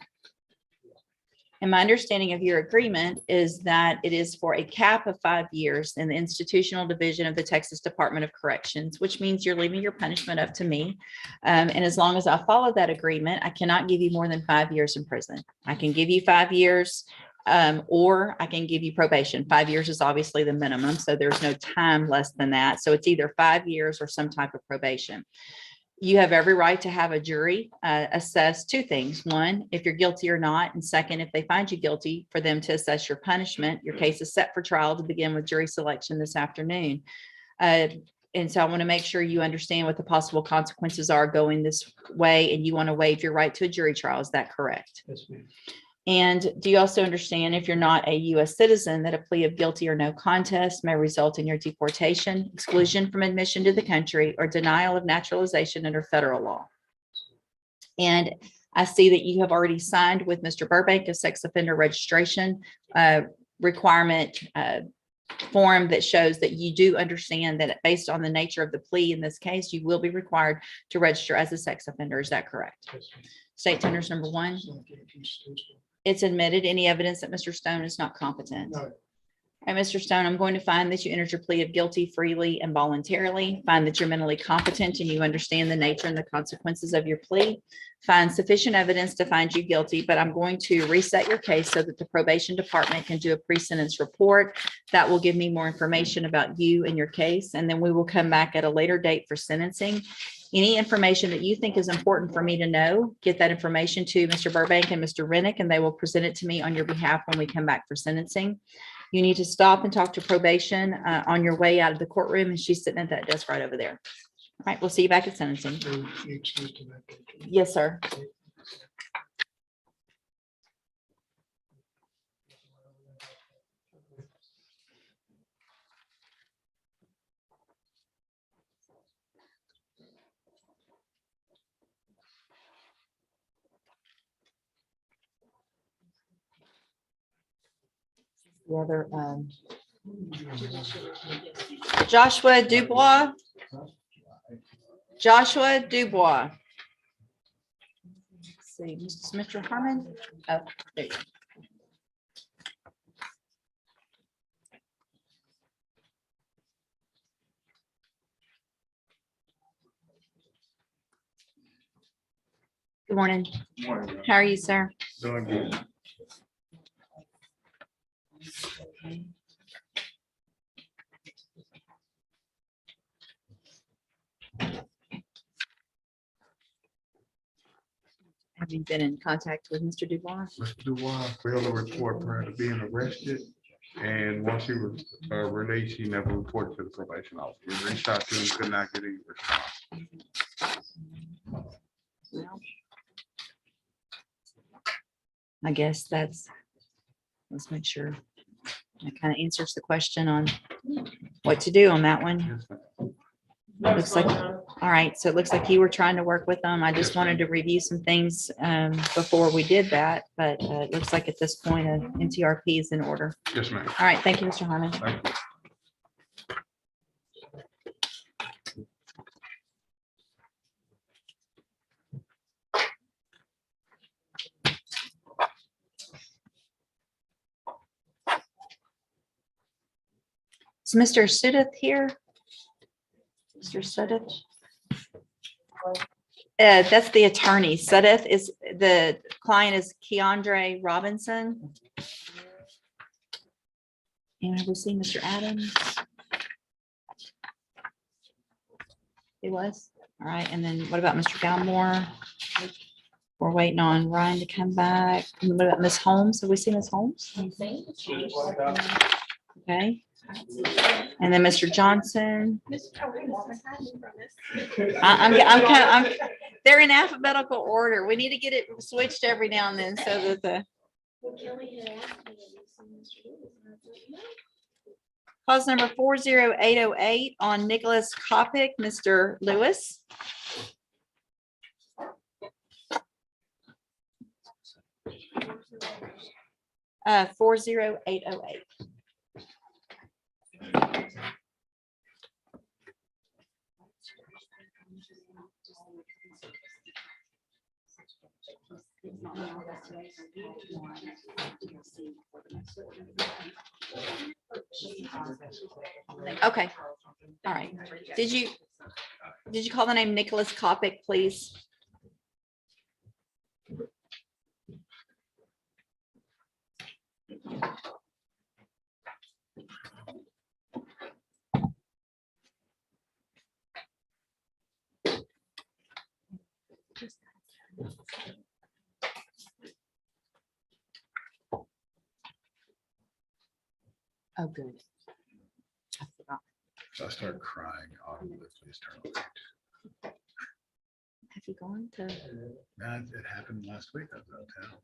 And my understanding of your agreement is that it is for a cap of 5 years in the institutional division of the Texas Department of Corrections, which means you're leaving your punishment up to me. And as long as I follow that agreement, I cannot give you more than 5 years in prison. I can give you 5 years or I can give you probation. 5 years is obviously the minimum, so there's no time less than that. So it's either 5 years or some type of probation. You have every right to have a jury assess 2 things. 1, if you're guilty or not. And 2nd, if they find you guilty, for them to assess your punishment. Your case is set for trial to begin with jury selection this afternoon. And so I want to make sure you understand what the possible consequences are going this way, and you want to waive your right to a jury trial. Is that correct? Yes, ma'am. And do you also understand, if you're not a U.S. citizen, that a plea of guilty or no contest may result in your deportation, exclusion from admission to the country, or denial of naturalization under federal law? And I see that you have already signed with Mr. Burbank a sex offender registration requirement form that shows that you do understand that based on the nature of the plea in this case, you will be required to register as a sex offender. Is that correct? Yes, ma'am. State tenders number 1. So, okay, if you still- It's admitted. Any evidence that Mr. Stone is not competent? No. All right, Mr. Stone, I'm going to find that you entered your plea of guilty freely and voluntarily, find that you're mentally competent and you understand the nature and the consequences of your plea, find sufficient evidence to find you guilty, but I'm going to reset your case so that the probation department can do a pre-sentence report. That will give me more information about you and your case, and then we will come back at a later date for sentencing. Any information that you think is important for me to know, get that information to Mr. Burbank and Mr. Rennick, and they will present it to me on your behalf when we come back for sentencing. You need to stop and talk to probation on your way out of the courtroom, and she's sitting at that desk right over there. All right, we'll see you back at sentencing. So you excused to that date. Yes, sir. The other, Joshua Dubois. Joshua Dubois. Let's see, Mr. Harmon. Oh, there you go. Good morning. Morning. How are you, sir? Doing good. Have you been in contact with Mr. Dubois? Mr. Dubois failed to report prior to being arrested. And once he was released, he never reported to the probation officer. We reached out to him, could not get any response. Well, I guess let's make sure that kind of answers the question on what to do on that one. Yes, ma'am. Looks like, all right, so it looks like you were trying to work with them. I just wanted to review some things before we did that, but it looks like at this point, NTRP is in order. Yes, ma'am. All right, thank you, Mr. Harmon. Thank you. Is Mr. Sudeth here? Mr. Sudeth? That's the attorney. Sudeth is, the client is Keandre Robinson. And have we seen Mr. Adams? He was? All right, and then what about Mr. Galmore? We're waiting on Ryan to come back. And what about Ms. Holmes? Have we seen Ms. Holmes? Okay, Okay. And then Mr. Johnson. I'm, they're in alphabetical order. We need to get it switched every now and then so that the. Clause number 40808 on Nicholas Kopic, Mr. Lewis. 40808. Okay. All right. Did you call the name Nicholas Kopic, please? Oh, good. I forgot. So I started crying audibly. Please turn on. Have you gone to? Nah, it happened last week. I was out of town.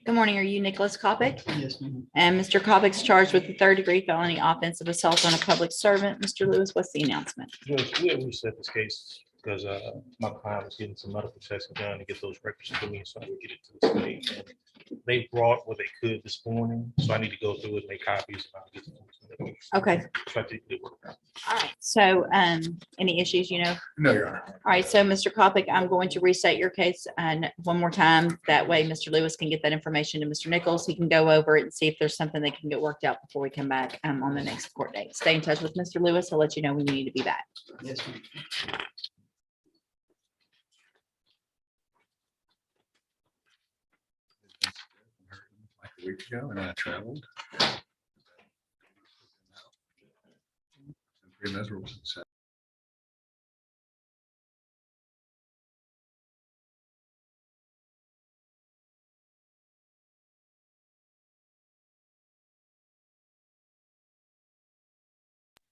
Good morning. Are you Nicholas Kopic? Yes, ma'am. And Mr. Kopic's charged with the 3rd-degree felony offensive assault on a public servant. Mr. Lewis, what's the announcement? Judge, we have reset this case because my client was getting some medical testing done to get those records to me, so I would get it to the state. And they brought what they could this morning, so I need to go through it, make copies. And I'll get them to them. Okay. So I think it worked out. All right. So any issues, you know? No, Your Honor. All right. So Mr. Kopic, I'm going to reset your case and one more time. That way Mr. Lewis can get that information to Mr. Nichols. He can go over it and see if there's something that can get worked out before we come back on the next court date. Stay in touch with Mr. Lewis. I'll let you know when you need to be back. Yes, ma'am. Like a week ago, and I traveled. Pretty miserable since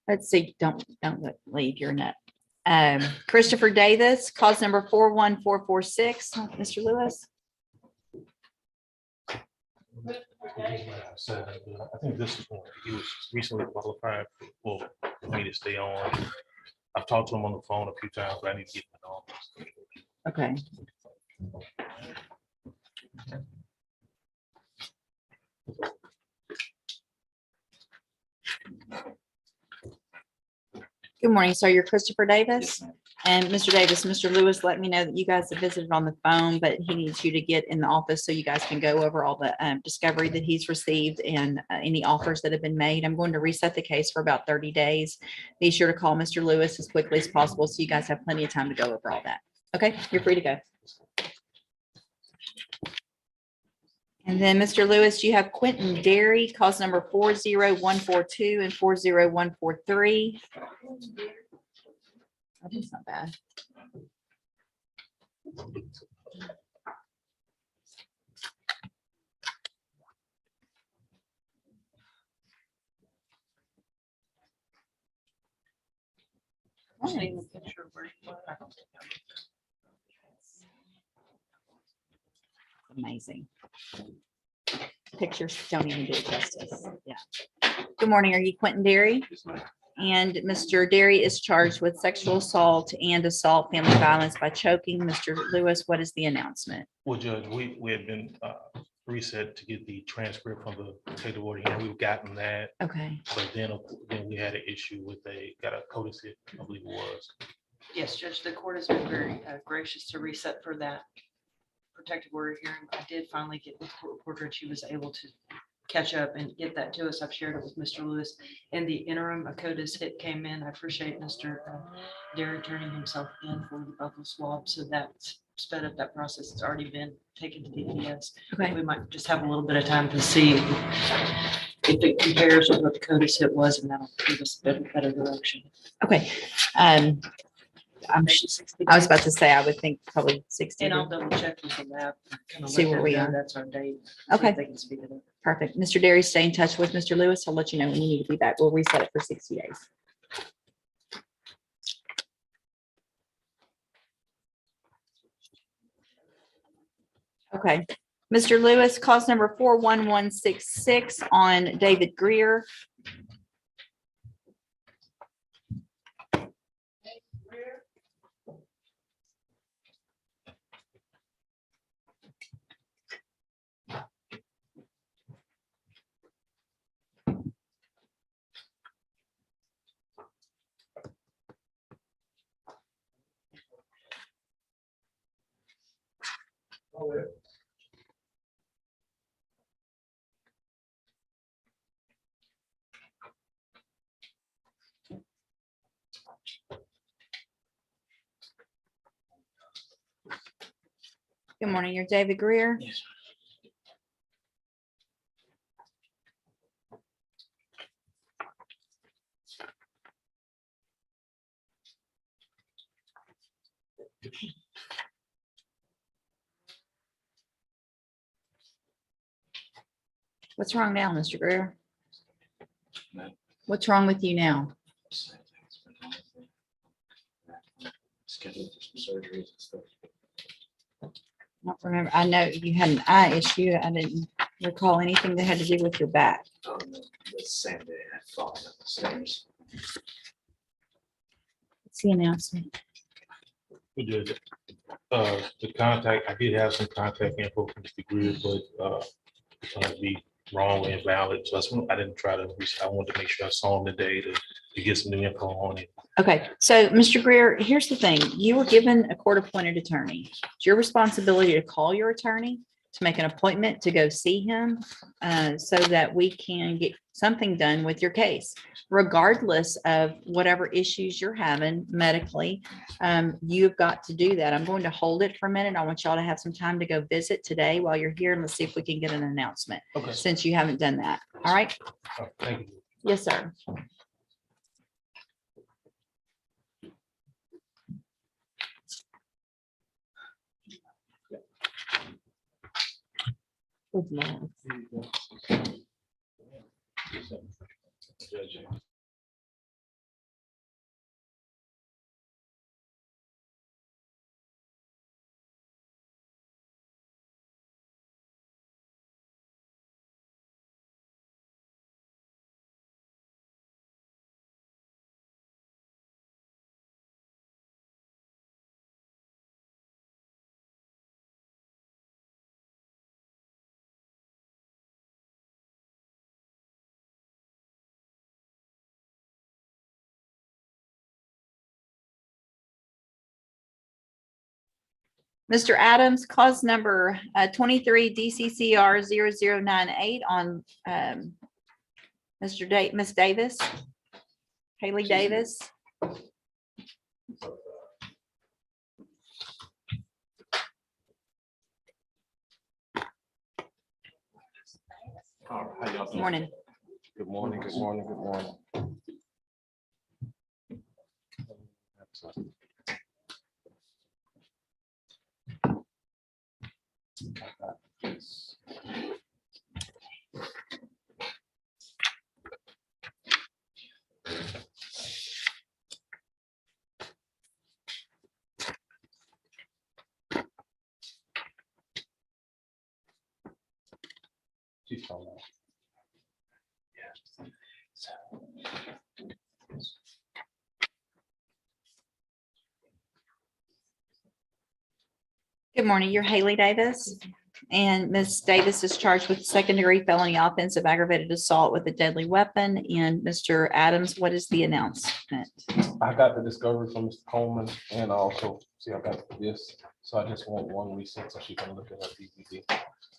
Let's see. Don't leave your net. Christopher Davis, cause number 41446. Mr. Lewis. I think this is one. He was recently qualified for me to stay on. I've talked to him on the phone a few times, but I need to get him on. Okay. Good morning, sir. You're Christopher Davis. And Mr. Davis, Mr. Lewis let me know that you guys have visited on the phone, but he needs you to get in the office so you guys can go over all the discovery that he's received and any offers that have been made. I'm going to reset the case for about 30 days. Be sure to call Mr. Lewis as quickly as possible so you guys have plenty of time to go over all that. Okay, you're free to go. And then Mr. Lewis, you have Quentin Derry, cause number 40142 and 40143. Oh, that's not bad. Amazing. Pictures don't even do it justice. Yeah. Good morning. Are you Quentin Derry? And Mr. Derry is charged with sexual assault and assault, family violence by choking. Mr. Lewis, what is the announcement? Well, Judge, we had been reset to get the transcript from the protective order here. We've gotten that. Okay. But then we had an issue with got a codicil, I believe it was. Yes, Judge, the court has been very gracious to reset for that protective order hearing. I did finally get with court reporter and she was able to catch up and get that to us. I've shared it with Mr. Lewis. In the interim, a CODIS hit came in. I appreciate Mr. Derry turning himself in for the buffalo swab. So that sped up that process. It's already been taken to DPS. Okay. We might just have a little bit of time to see if it compares with what the CODIS hit was, and that'll give us a better direction. Okay. I was about to say, I would think probably 60. And I'll double check with the lab. See where we are. That's our date. Okay. They can speed it up. Perfect. Mr. Derry, stay in touch with Mr. Lewis. I'll let you know when you need to be back. We'll reset it for 60 days. Okay. Mr. Lewis, cause number 41166 on David Greer. Good morning. You're David Greer. Yes. What's wrong now, Mr. Greer? What's wrong with you now? Scheduled for some surgeries and stuff. I don't remember. I know you had an eye issue. I didn't recall anything that had to do with your back. The same day I fallen up the stairs. What's the announcement? We did. The contact, I did have some contact info from Mr. Greer, but it's gonna be wrong and invalid. So I didn't try to, I wanted to make sure I saw him today to get some new info on it. Okay, so Mr. Greer, here's the thing. You were given a court-appointed attorney. It's your responsibility to call your attorney, to make an appointment to go see him, so that we can get something done with your case, regardless of whatever issues you're having medically. You've got to do that. I'm going to hold it for a minute. I want y'all to have some time to go visit today while you're here, and let's see if we can get an announcement, Okay. since you haven't done that. All right? Thank you. Yes, sir. Good Lord. Mr. Adams, cause number 23 DCCR 0098 on Ms. Davis, Haley Davis. All right, how y'all doing? Morning. Good morning, good morning, good morning. She's calling out. Good morning. You're Haley Davis. And Ms. Davis is charged with second-degree felony offense of aggravated assault with a deadly weapon. And Mr. Adams, what is the announcement? I got the discovery from Mr. Coleman, and I also see I got this. So I just want one recent so she can look at her DVD.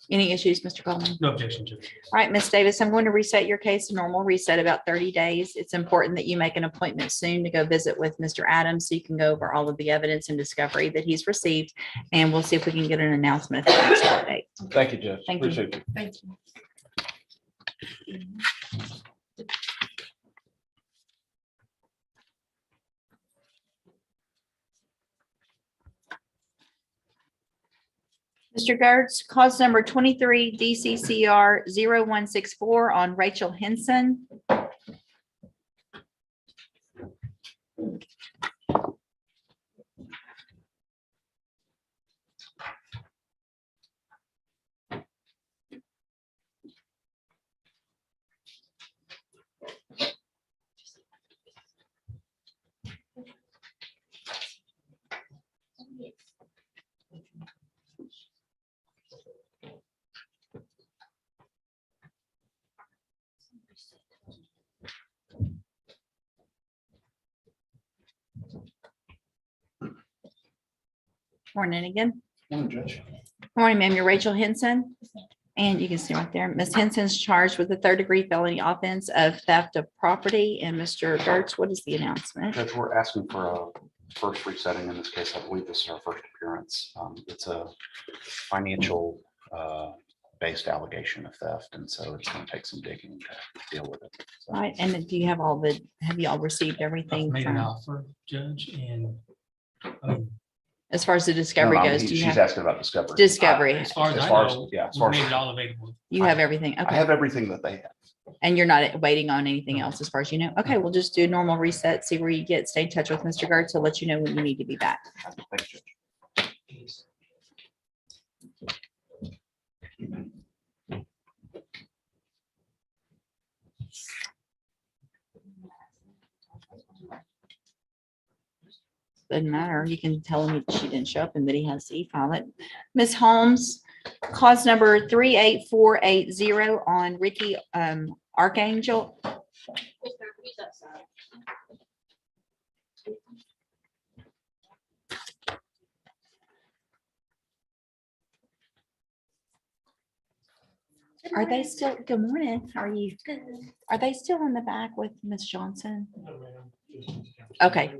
Any issues, Mr. Coleman? No objection to it. All right, Ms. Davis, I'm going to reset your case to normal reset about 30 days. It's important that you make an appointment soon to go visit with Mr. Adams so you can go over all of the evidence and discovery that he's received. And we'll see if we can get an announcement at the next court date. Thank you, Judge. Thank you. Appreciate you. Thank you. Mr. Gertz, cause number 23 DCCR 0164 on Rachel Henson. Morning again. Morning, Judge. Morning, ma'am. You're Rachel Henson. And you can see right there, Ms. Henson's charged with a 3rd-degree felony offense of theft of property. And Mr. Gertz, what is the announcement? Judge, we're asking for a first resetting in this case. I believe this is our first appearance. It's a financial based allegation of theft, and so it's going to take some digging to deal with it. So, All right, and do you have have you all received everything? I've made an from- offer, Judge, and I mean, As far as the discovery No, goes, do you she's have asking about discovery. discovery? as far as As I far as- know, yeah, as we far as- made it all available. You have everything? I Okay. have everything that they have. And you're not waiting on anything else as far as you know? Okay, we'll just do a normal reset, see where you get, stay in touch with Mr. Gertz. He'll let you know when you need to be back. Thanks, Judge. Doesn't matter. You can tell him she didn't show up and that he has to e-file it. Ms. Holmes, cause number 38480 on Ricky Archangel. Are they still, good morning, how are you? Are they still in the back with Ms. Johnson? Okay.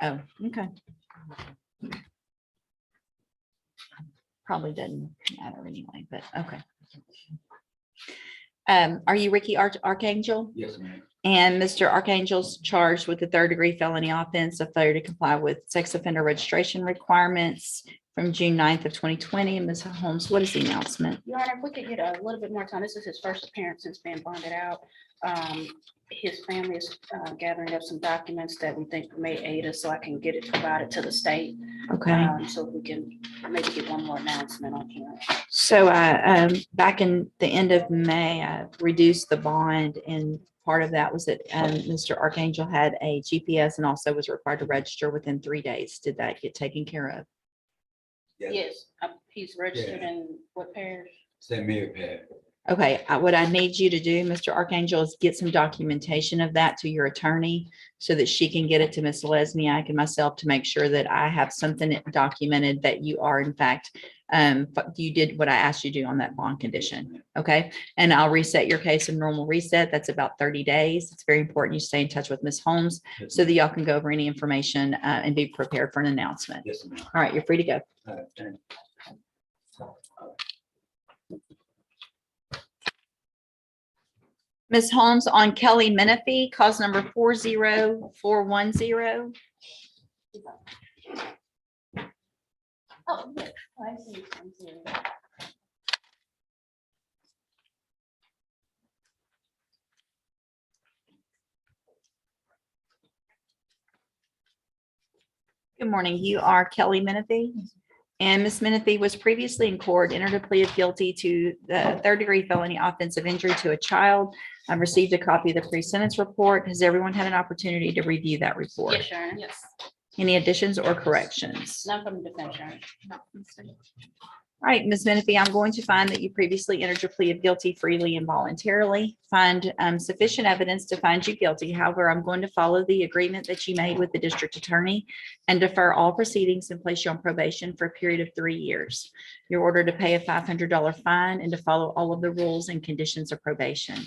Oh, okay. Probably doesn't matter anyway, but okay. Are you Ricky Archangel? Yes, ma'am. And Mr. Archangel's charged with a 3rd-degree felony offense of failure to comply with sex offender registration requirements from June 9th of 2020. And Ms. Holmes, what is the announcement? Your Honor, if we could get a little bit more time, this is his first appearance since being bonded out. His family is gathering up some documents that we think may aid us, so I can get it provided to the state. Okay. So we can maybe get one more announcement on here. So back in the end of May, I reduced the bond, and part of that was that Mr. Archangel had a GPS and also was required to register within 3 days. Did that get taken care of? Yes, he's registered in what parish? St. Mary Parish. Okay, what I need you to do, Mr. Archangel, is get some documentation of that to your attorney so that she can get it to Ms. Lesniak and myself to make sure that I have something documented that you are in fact, you did what I asked you to do on that bond condition. Okay, and I'll reset your case in normal reset. That's about 30 days. It's very important you stay in touch with Ms. Holmes so that y'all can go over any information and be prepared for an announcement. Yes, ma'am. All right, you're free to go. All right, thank you. Ms. Holmes on Kelly Menifee, cause number 40410. Oh, yeah. I see. I see. Good morning. You are Kelly Menifee. And Ms. Menifee was previously in court, entered a plea of guilty to the 3rd-degree felony offensive injury to a child. I've received a copy of the pre-sentence report. Has everyone had an opportunity to review that report? Yes, Your Honor. Yes. Any additions or corrections? None from the defense, Your Honor. No, from the state. All right, Ms. Menifee, I'm going to find that you previously entered your plea of guilty freely and voluntarily. Find sufficient evidence to find you guilty. However, I'm going to follow the agreement that you made with the district attorney and defer all proceedings and place you on probation for a period of 3 years. You're ordered to pay a $500 fine and to follow all of the rules and conditions of probation.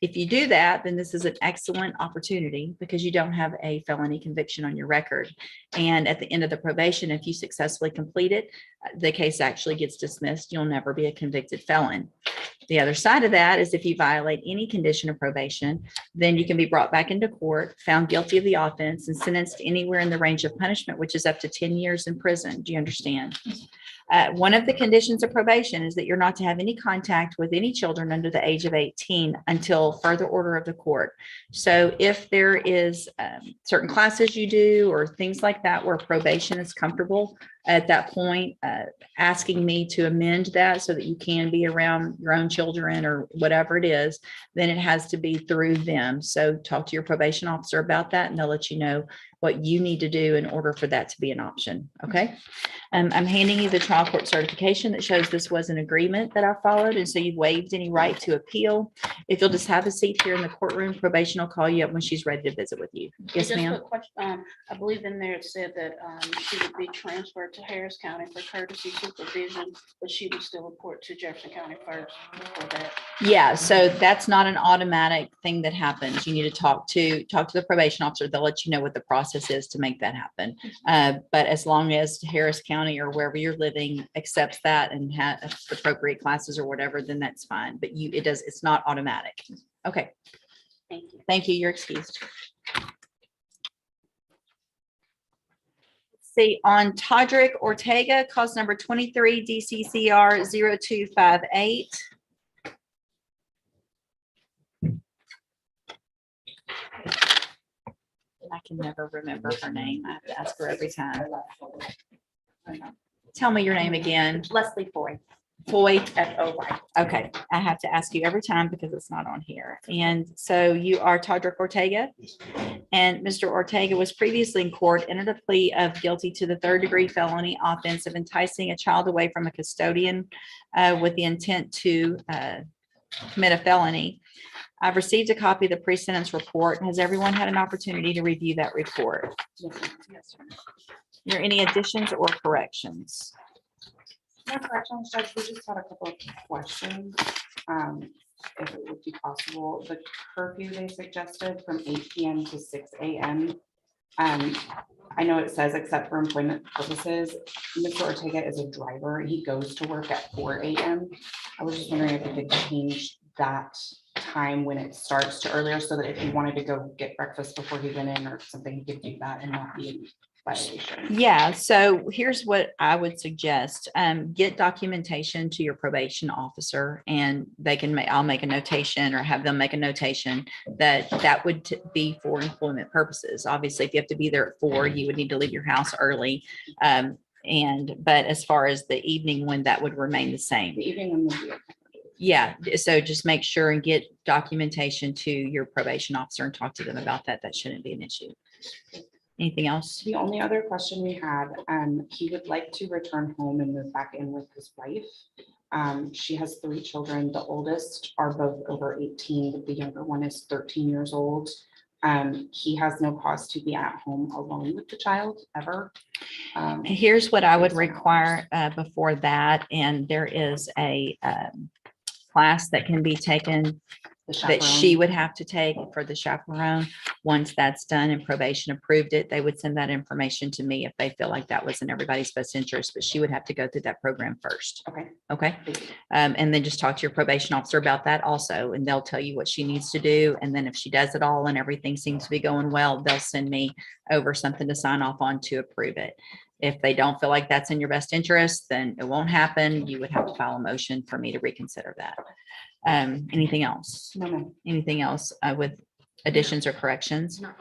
If you do that, then this is an excellent opportunity because you don't have a felony conviction on your record. And at the end of the probation, if you successfully complete it, the case actually gets dismissed. You'll never be a convicted felon. The other side of that is if you violate any condition of probation, then you can be brought back into court, found guilty of the offense, and sentenced anywhere in the range of punishment, which is up to 10 years in prison. Do you understand? One of the conditions of probation is that you're not to have any contact with any children under the age of 18 until further order of the court. So if there is certain classes you do or things like that where probation is comfortable at that point, asking me to amend that so that you can be around your own children or whatever it is, then it has to be through them. So talk to your probation officer about that and they'll let you know what you need to do in order for that to be an option. Okay. I'm handing you the trial court certification that shows this was an agreement that I followed. And so you've waived any right to appeal. If you'll just have a seat here in the courtroom, probation will call you up when she's ready to visit with you. Yes, Just ma'am. a question, I believe in there it said that she would be transferred to Harris County for courtesy supervision, but she would still report to Jefferson County first before that. Yeah, so that's not an automatic thing that happens. You need to talk to the probation officer. They'll let you know what the process is to make that happen. But as long as Harris County or wherever you're living accepts that and has appropriate classes or whatever, then that's fine. But it's not automatic. Okay. Thank you. Thank you. You're excused. See, on Todrick Ortega, cause number 23 DCCR 0258. I can never remember her name. I have to ask her every time. Tell me your name again. Leslie Foy. Foy. Foy. Okay, I have to ask you every time because it's not on here. And so you are Todrick Ortega. And Mr. Ortega was previously in court, entered a plea of guilty to the third-degree felony offense of enticing a child away from a custodian with the intent to commit a felony. I've received a copy of the pre-sentence report. Has everyone had an opportunity to review that report? Yes. Are there any additions or corrections? No corrections, Judge. We just had a couple of questions. If it would be possible, the curfew they suggested from 8 PM to 6 AM. I know it says except for employment purposes. Mr. Ortega is a driver and he goes to work at 4 AM. I was just wondering if we could change that time when it starts to earlier so that if he wanted to go get breakfast before he went in or something, he could do that and not be in violation. Yeah, so here's what I would suggest. Get documentation to your probation officer and they can I'll make a notation or have them make a notation that would be for employment purposes. Obviously, if you have to be there at 4, you would need to leave your house early. But as far as the evening one, that would remain the same. The evening one would be okay. Yeah, so just make sure and get documentation to your probation officer and talk to them about that. That shouldn't be an issue. Anything else? The only other question we had, he would like to return home and move back in with his wife. She has 3 children. The oldest are both over 18, but the younger one is 13 years old. He has no cause to be at home alone with the child ever. Here's what I would require before that, and there is a class that can be taken that she would have to take for the chaperone. Once that's done and probation approved it, they would send that information to me if they feel like that was in everybody's best interest, but she would have to go through that program first. Okay. Okay. And then just talk to your probation officer about that also, and they'll tell you what she needs to do. And then if she does it all and everything seems to be going well, they'll send me over something to sign off on to approve it. If they don't feel like that's in your best interest, then it won't happen. You would have to file a motion for me to reconsider that. Anything else? No. Anything else with additions or corrections? All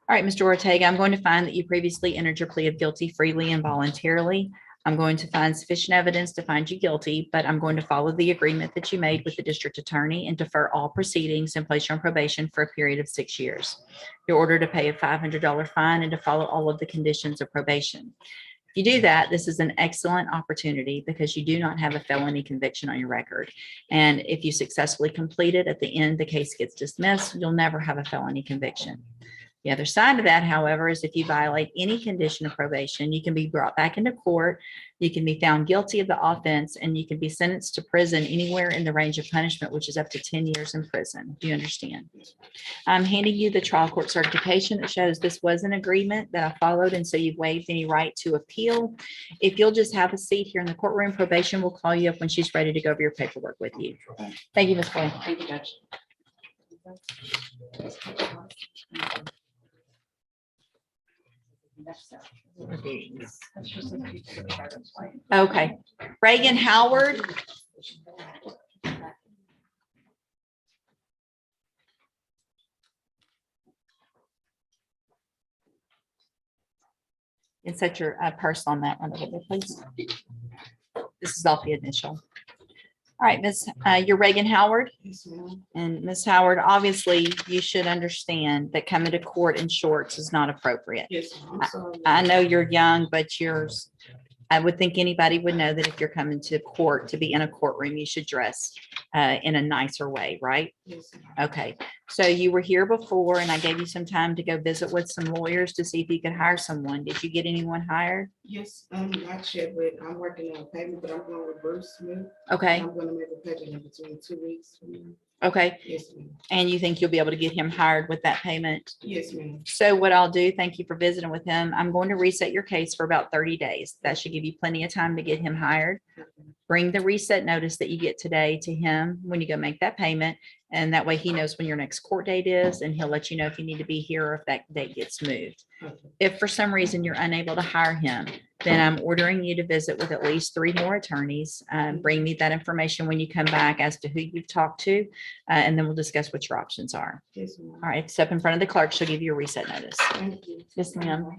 right, Mr. Ortega, I'm going to find that you previously entered your plea of guilty freely and voluntarily. I'm going to find sufficient evidence to find you guilty, but I'm going to follow the agreement that you made with the district attorney and defer all proceedings and place you on probation for a period of 6 years. You're ordered to pay a $500 fine and to follow all of the conditions of probation. If you do that, this is an excellent opportunity because you do not have a felony conviction on your record. And if you successfully complete it, at the end, the case gets dismissed. You'll never have a felony conviction. The other side of that, however, is if you violate any condition of probation, you can be brought back into court. You can be found guilty of the offense and you can be sentenced to prison anywhere in the range of punishment, which is up to 10 years in prison. Do you understand? I'm handing you the trial court certification that shows this was an agreement that I followed, and so you've waived any right to appeal. If you'll just have a seat here in the courtroom, probation will call you up when she's ready to go over your paperwork with you. Thank you, Ms. Boyd. Thank you, Judge. Okay, Reagan Howard. And set your purse on that one, over there, please. This is off the initial. All right, Miss, you're Reagan Howard. And Miss Howard, obviously you should understand that coming to court in shorts is not appropriate. Yes, I'm sorry. I know you're young, but I would think anybody would know that if you're coming to court to be in a courtroom, you should dress in a nicer way, right? Yes, Okay, so you were here before and I gave you some time to go visit with some lawyers to see if you could hire someone. Did you get anyone hired? yes, not yet, but I'm working on a payment, but I'm going with Bruce Smith. Okay, I'm gonna make a payment in between 2 weeks from now. okay. Yes, ma'am. And you think you'll be able to get him hired with that payment? Yes, ma'am. So what I'll do, thank you for visiting with him. I'm going to reset your case for about 30 days. That should give you plenty of time to get him hired. Bring the reset notice that you get today to him when you go make that payment. And that way he knows when your next court date is and he'll let you know if you need to be here or if that date gets moved. If for some reason you're unable to hire him, then I'm ordering you to visit with at least 3 more attorneys. Bring me that information when you come back as to who you've talked to, and then we'll discuss what your options are. Yes, ma'am. All right, step in front of the clerk. She'll give you a reset notice. Thank you. Yes, ma'am.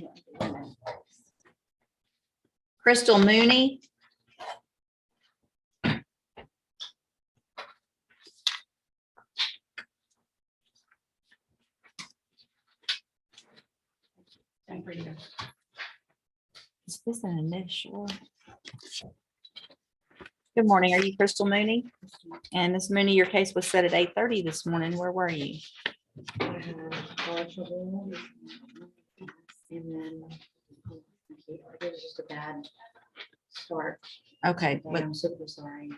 Crystal Mooney. Is this an initial? Good morning. Are you Crystal Mooney? And Ms. Mooney, your case was set at 8:30 this morning. Where were you? And then it was just a bad start. Okay. I'm super sorry.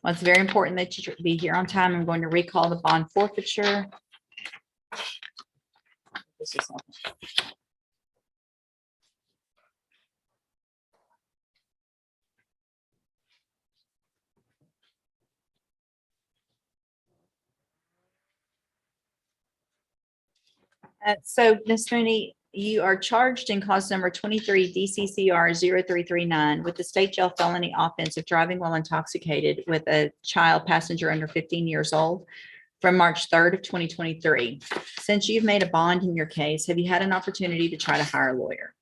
Well, it's very important that you be here on time. I'm going to recall the bond forfeiture. This is so, Ms. Mooney, you are charged in cause number 23 DCCR 0339 with the state jail felony offense of driving while intoxicated with a child passenger under 15 years old from March 3rd of 2023. Since you've made a bond in your case, have you had an opportunity to try to hire a lawyer?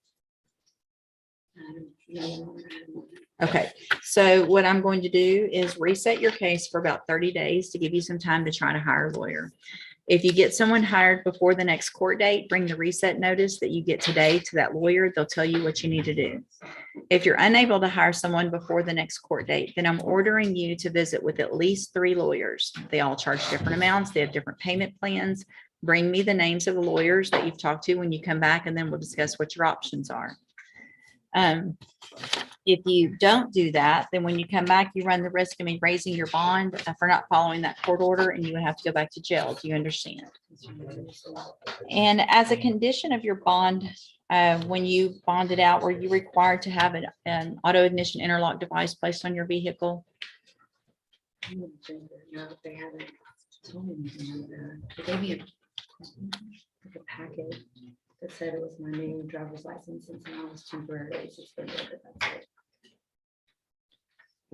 Okay, so what I'm going to do is reset your case for about 30 days to give you some time to try to hire a lawyer. If you get someone hired before the next court date, bring the reset notice that you get today to that lawyer. They'll tell you what you need to do. If you're unable to hire someone before the next court date, then I'm ordering you to visit with at least 3 lawyers. They all charge different amounts. They have different payment plans. Bring me the names of the lawyers that you've talked to when you come back, and then we'll discuss what your options are. If you don't do that, then when you come back, you run the risk of me raising your bond for not following that court order, and you would have to go back to jail. Do you understand? And as a condition of your bond, when you bonded out, were you required to have an auto ignition interlock device placed on your vehicle? No, they haven't told me anything like that. They gave me a packet that said it was my main driver's license since I was temporarily suspended. That's it.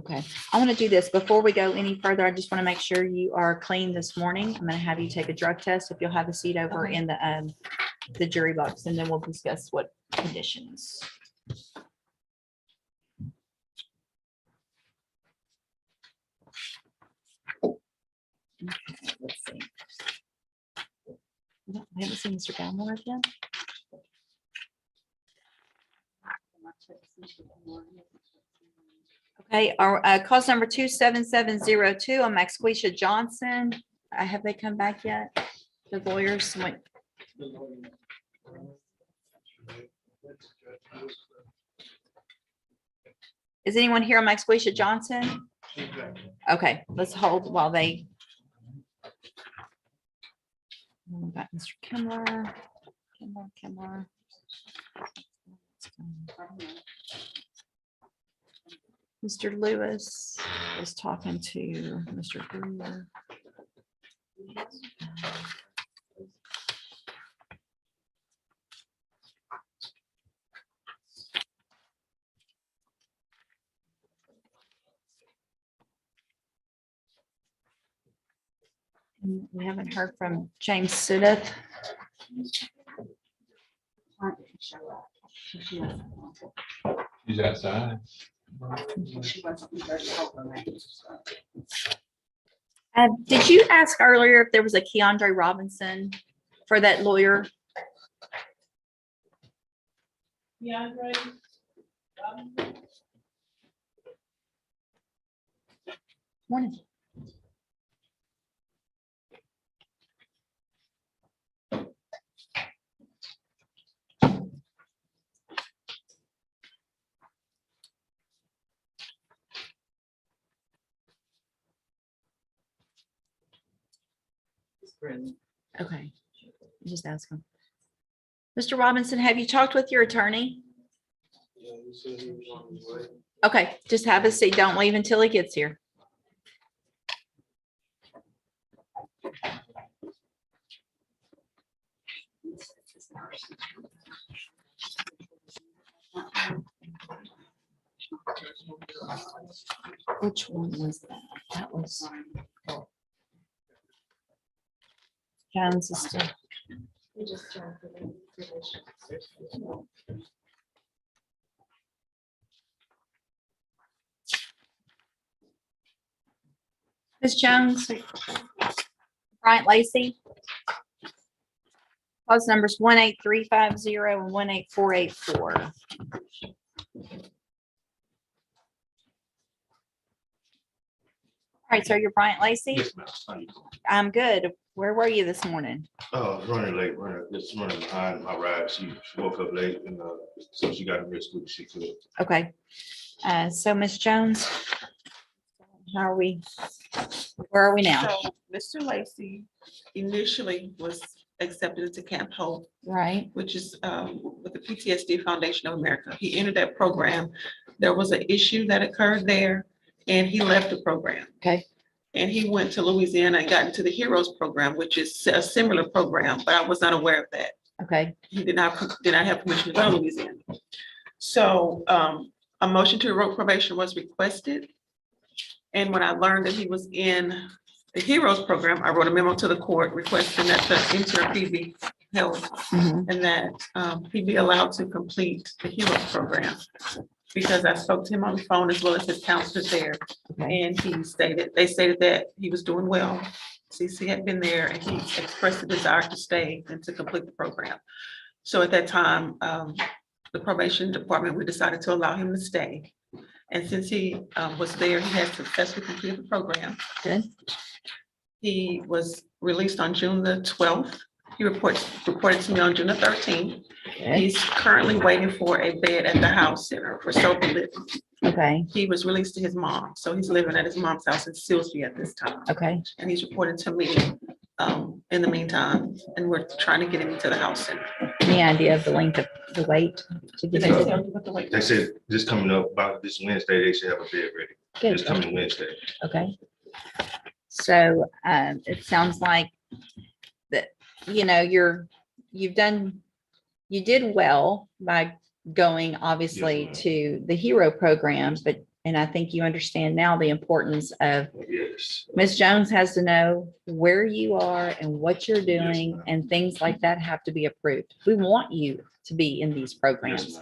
Okay, I want to do this before we go any further. I just want to make sure you are clean this morning. I'm going to have you take a drug test. If you'll have a seat over in the jury box, and then we'll discuss what conditions. Okay, let's see. I haven't seen Mr. Galmore again. Okay, our cause number 27702 on Maxquisha Johnson. Have they come back yet? The lawyers went. Is anyone here on Mike Squeesha Johnson? Okay, let's hold while they. We got Mr. Kimler. Kimler. Mr. Lewis is talking to Mr. Brewer. And we haven't heard from James Sudeth. He's outside. Did you ask earlier if there was a Keandre Robinson for that lawyer? Morning. Okay, just ask him. Mr. Robinson, have you talked with your attorney? Okay, just have a seat. Don't leave until he gets here. Which one was that? That was Jones is still. Ms. Jones, Bryant Lacey. Clause numbers 18350 and 18484. All right, so you're Bryant Lacey? Yes, ma'am. How you doing? I'm good. Where were you this morning? Running late, just running behind my ride. She woke up late and so she got a risk quick as she could. Okay. So Ms. Jones, how are we? Where are we now? So Mr. Lacy initially was accepted into Camp Hope, Right. which is with the PTSD Foundation of America. He entered that program. There was an issue that occurred there and he left the program. Okay. And he went to Louisiana and got into the Heroes program, which is a similar program, but I was not aware of that. Okay. He did not have permission to go to Louisiana. So a motion to revoke probation was requested. And when I learned that he was in the Heroes program, I wrote a memo to the court requesting that the interim fee be held and that he be allowed to complete the Heroes program. Because I spoke to him on the phone as well as his counselor there. And they stated that he was doing well. CC had been there and he expressed the desire to stay and to complete the program. So at that time, the probation department, we decided to allow him to stay. And since he was there, he had successfully completed the program. Good. He was released on June the 12th. He reported to me on June the 13th. Okay. He's currently waiting for a bed at the house center for sober living. Okay. He was released to his mom, so he's living at his mom's house in Silsbee at this time. Okay. And he's reported to me in the meantime, and we're trying to get him into the house center. Any idea of the length of the wait to get Did they in? tell you what the wait? They said this coming up about this Wednesday, they should have a bed ready. Good. This coming Wednesday. Okay. So it sounds like that, you know, you did well by going obviously Yes, to the hero program, and I think you understand now the importance of Ms. Jones has to know where you are and what you're doing and things like that have to be approved. We want you to be in these programs.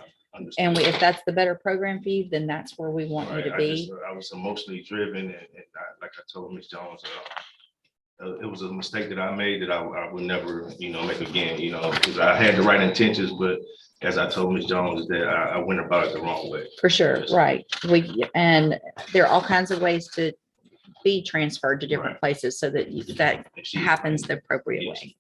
And if that's the better program for you, then that's where we want you to be. I was emotionally driven and like I told Ms. Jones, it was a mistake that I made that I would never, make again, because I had the right intentions, but as I told Ms. Jones that I went about it the wrong way. For sure, right. And there are all kinds of ways to be transferred to different places so that that happens the appropriate way.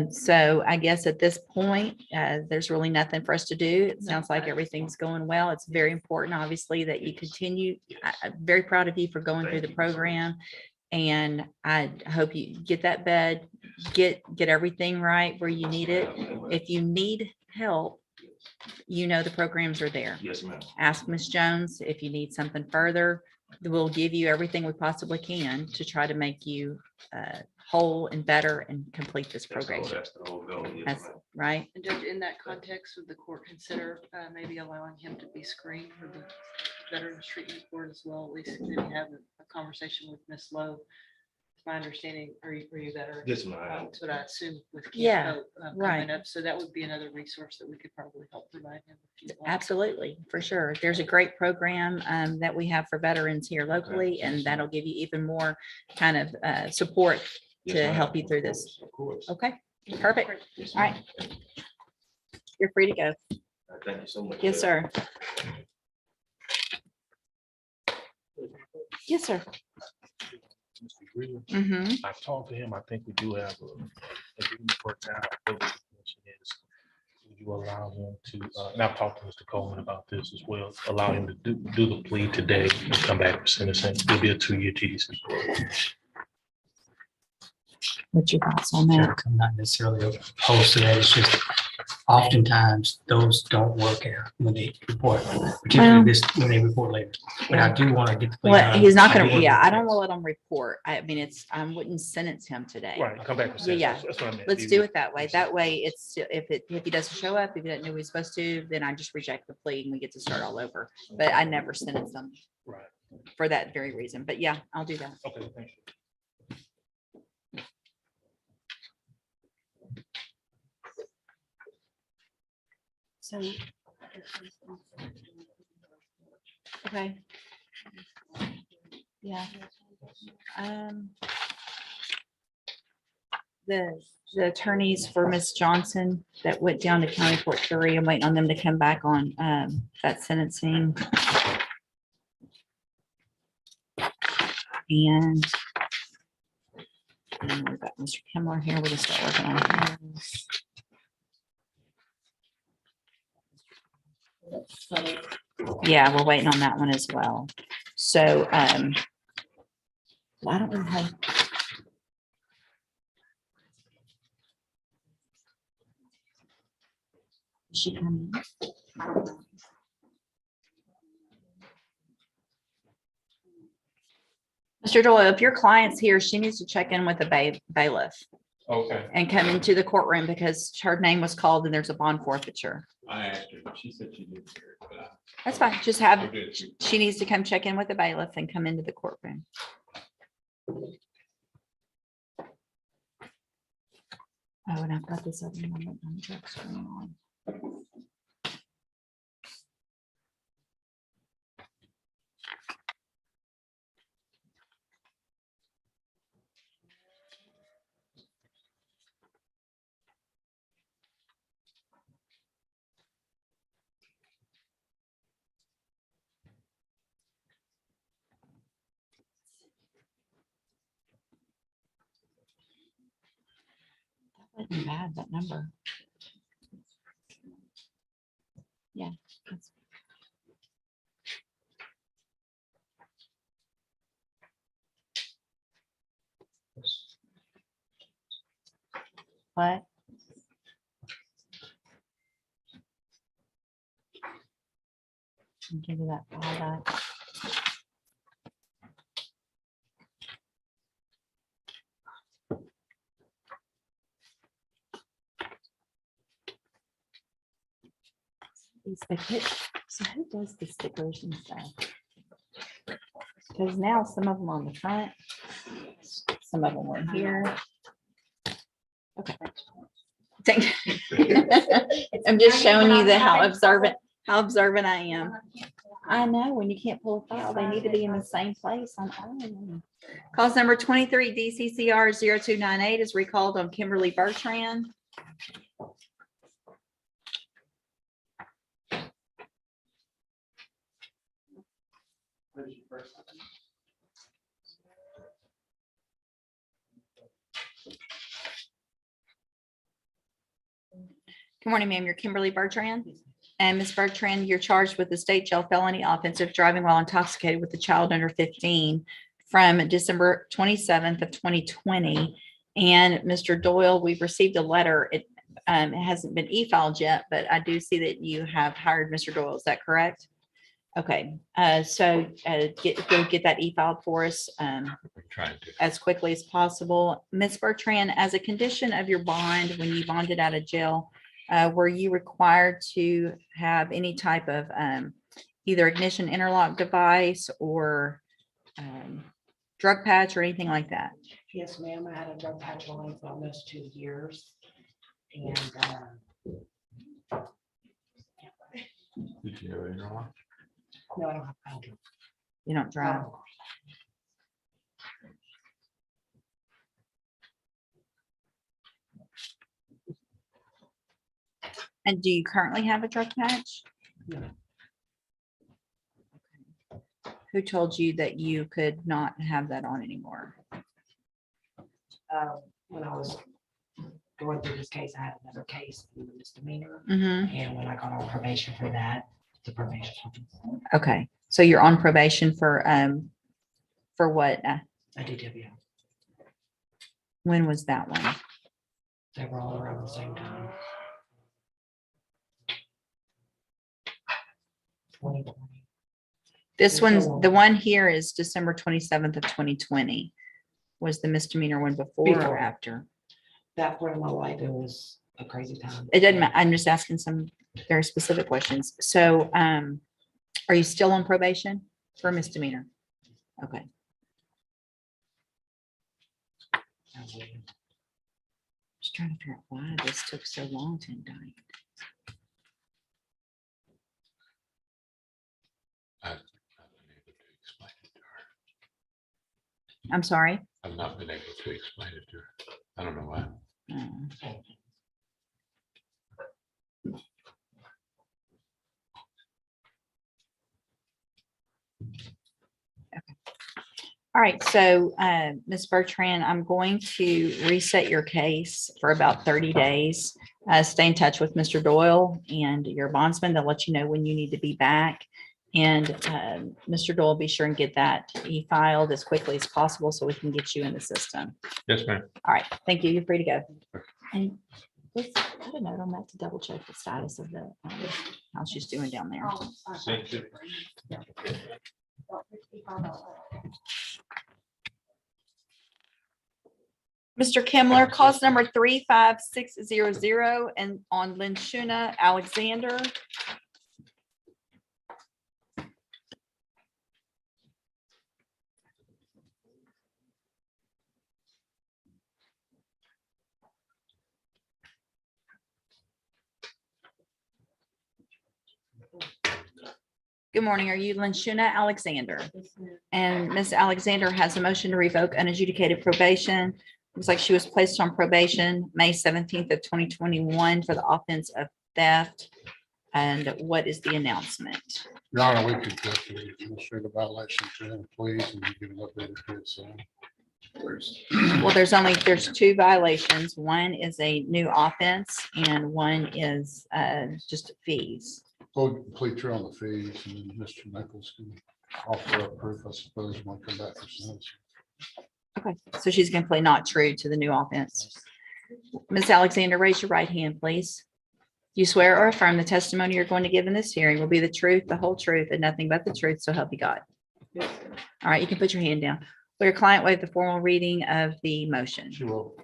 So I guess at this point, there's really nothing for us to do. It sounds like everything's going well. It's very important, obviously, that you continue. I'm very proud of you for going through the program. And I hope you get that bed, get everything right where you need it. If you need help, the programs are there. Yes, ma'am. Ask Ms. Jones if you need something further. We'll give you everything we possibly can to try to make you whole and better and complete this program. That's the whole goal. Yes, That's ma'am. right. And Judge, in that context, would the court consider maybe allowing him to be screened for the Veterans Treatment Board as well? At least maybe have a conversation with Ms. Lowe. It's my understanding, are you veteran? Yes, ma'am. That's what I assume with Camp Yeah, Hope, right. coming up. So that would be another resource that we could probably help provide him. if you want. Absolutely, for sure. There's a great program that we have for veterans here locally, and that'll give you even more kind of support Yes, to ma'am. help you through this. Of course. Okay, perfect. Yes, All right. ma'am. You're free to go. Thank you so much. Yes, sir. Yes, sir. Mr. Greer, Mm-hmm. I've talked to him. I think we do have a agreement worked out. I think the question is, would you allow him to, and I've talked to Mr. Coleman about this as well, allow him to do the plea today and come back for sentencing. It'll be a 2-year TDC. What's your thoughts on that? I'm not necessarily opposed to that. It's just oftentimes those don't work out when they report, particularly when they report later. But I do want to get the. plea Well, done. he's not I do gonna, wanna yeah, get I the- don't want to let him report. I mean, I wouldn't sentence him today. Right, come back for sentencing. Yeah. That's what I meant. Let's do it that way. That way it's, if he doesn't show up, if he doesn't know what he's supposed to, then I just reject the plea and we get to start all over. But I never sentence them Right. for that very reason. But yeah, I'll do that. Okay, thank you. So. Okay. Yeah. The attorneys for Miss Johnson that went down to County Court 3, I'm waiting on them to come back on that sentencing. And we've got Mr. Kimmler here. We're gonna start working on his. Yeah, we're waiting on that one as well. So I don't really have. Is she coming? Mr. Doyle, if your client's here, she needs to check in with the bailiff Okay. and come into the courtroom because her name was called and there's a bond forfeiture. I asked her, she said she didn't hear it, but That's fine. Just have, Okay. she needs to come check in with the bailiff and come into the courtroom. Oh, and I've got this other one on the drug screen on. That wasn't bad, that number. Yeah. that's- What? I'll give you that file back. So who does the stickers and stuff? Because now some of them on the front, some of them were here. Okay. I'm just showing you how observant I am. I know when you can't pull a file, they need to be in the same place on all of them. Calls number 23 DCCR 0298 is recalled on Kimberly Bertrand. Good morning, ma'am. You're Kimberly Bertrand. And Ms. Bertrand, you're charged with the state jail felony offense of driving while intoxicated with a child under 15 from December 27th of 2020. And Mr. Doyle, we've received a letter. It hasn't been e-filed yet, but I do see that you have hired Mr. Doyle. Is that correct? Okay, so get that e-filed for us Trying to. as quickly as possible. Ms. Bertrand, as a condition of your bond, when you bonded out of jail, were you required to have any type of either ignition interlock device or drug patch or anything like that? Yes, ma'am. I had a drug patch on for almost 2 years. And Did you have any wrong? no, I don't have powder. You don't drive? And do you currently have a drug patch? No. Who told you that you could not have that on anymore? When I was going through this case, I had another case, a misdemeanor. Mhm. And when I got on probation for that, the probation. Okay, so you're on probation for what? I did have you. When was that one? They were all around the same time. 2020. This one's, the one here is December 27th of 2020. Was the misdemeanor one before or Before. after? That point in my life, it was a crazy time. It doesn't matter. I'm just asking some very specific questions. So, are you still on probation for misdemeanor? Okay. Just trying to figure out why this took so long to indict. I'm sorry. I've not been able to explain it to her. I don't know why. All right, so Ms. Bertrand, I'm going to reset your case for about 30 days. Stay in touch with Mr. Doyle and your bondsman. They'll let you know when you need to be back. And Mr. Doyle, be sure and get that e-filed as quickly as possible so we can get you in the system. Yes, ma'am. All right, thank you. You're free to go. And let's put a note on that to double check the status of the how she's doing down there. Thank you. Mr. Kimmler, cause number 35600 and on Linshuna Alexander. Good morning. Are you Linshuna Alexander? And Ms. Alexander has a motion to revoke unadjudicated probation. Looks like she was placed on probation May 17th of 2021 for the offense of theft. And what is the announcement? Your Honor, we could go to the administrative violation to employees and give an update to it, so. Well, there's two violations. One is a new offense and one is just fees. We'll plead true on the fees and then Mr. Nichols can offer up proof, I suppose, when we come back for sentence. Okay, so she's going to play not true to the new offense. Ms. Alexander, raise your right hand, please. Do you swear or affirm the testimony you're going to give in this hearing will be the truth, the whole truth, and nothing but the truth, so help you God? All right, you can put your hand down. Will your client waive the formal reading of the motion? She will.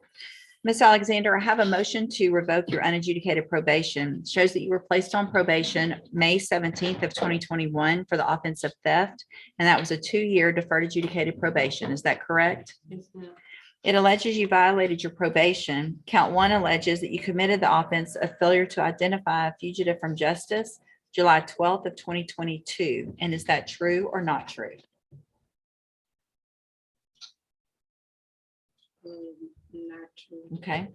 Ms. Alexander, I have a motion to revoke your unadjudicated probation. It shows that you were placed on probation May 17th of 2021 for the offense of theft, and that was a 2-year deferred adjudicated probation. Is that correct? Yes, ma'am. It alleges you violated your probation. Count 1 alleges that you committed the offense of failure to identify a fugitive from justice, July 12th of 2022. And is that true or not true? Not true. Okay.